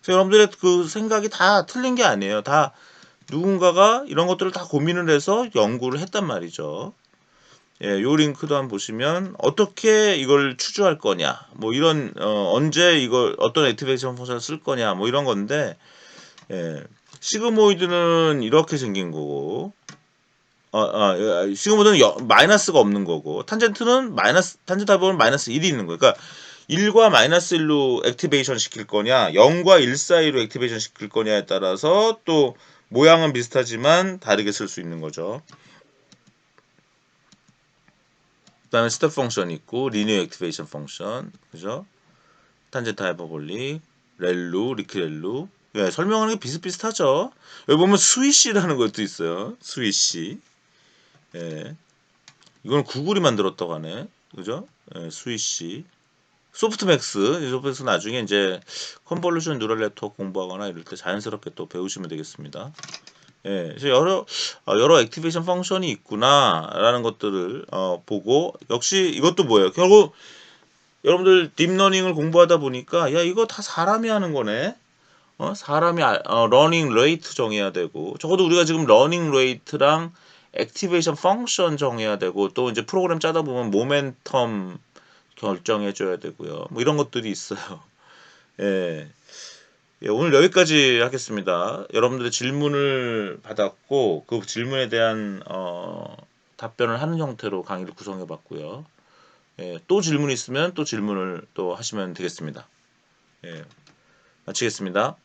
그래서 여러분들의 그 생각이 다 틀린 게 아니에요. 다 누군가가 이런 것들을 다 고민을 해서 연구를 했단 말이죠. 예, 요 링크도 한번 보시면 어떻게 이걸 추주할 거냐, 뭐 이런 언제 이걸 어떤 액티베이션 펑션을 쓸 거냐, 뭐 이런 건데, 예, 시그모이드는 이렇게 생긴 거고, 시그모이드는 마이너스가 없는 거고, 탄젠트는 탄젠트 하이퍼는 마이너스 1이 있는 거예요. 그러니까 1과 마이너스 1로 액티베이션 시킬 거냐 0과 1 사이로 액티베이션 시킬 거냐에 따라서 또 모양은 비슷하지만 다르게 쓸 수 있는 거죠. 그 다음에 스텝 펑션 있고 리니어 액티베이션 펑션 그죠? 탄젠트 하이퍼볼릭 렐루 리크렐루 예, 설명하는 게 비슷비슷하죠. 여기 보면 스위시라는 것도 있어요. 스위시 예, 이건 구글이 만들었다고 하네 그죠? 예, 스위시 소프트맥스, 이 소프트맥스 나중에 이제 컨볼루션 뉴럴 네트워크 공부하거나 이럴 때 자연스럽게 또 배우시면 되겠습니다. 예, 그래서 여러 액티베이션 펑션이 있구나라는 것들을 보고 역시 이것도 뭐예요? 결국 여러분들 딥러닝을 공부하다 보니까 야 이거 다 사람이 하는 거네. 사람이 러닝 레이트 정해야 되고 적어도 우리가 지금 러닝 레이트랑 액티베이션 펑션 정해야 되고 또 이제 프로그램 짜다 보면 모멘텀 결정해 줘야 되고요. 뭐 이런 것들이 있어요. 예. 예, 오늘 여기까지 하겠습니다. 여러분들의 질문을 받았고 그 질문에 대한 답변을 하는 형태로 강의를 구성해 봤고요. 예, 또 질문 있으면 또 질문을 또 하시면 되겠습니다. 예, 마치겠습니다.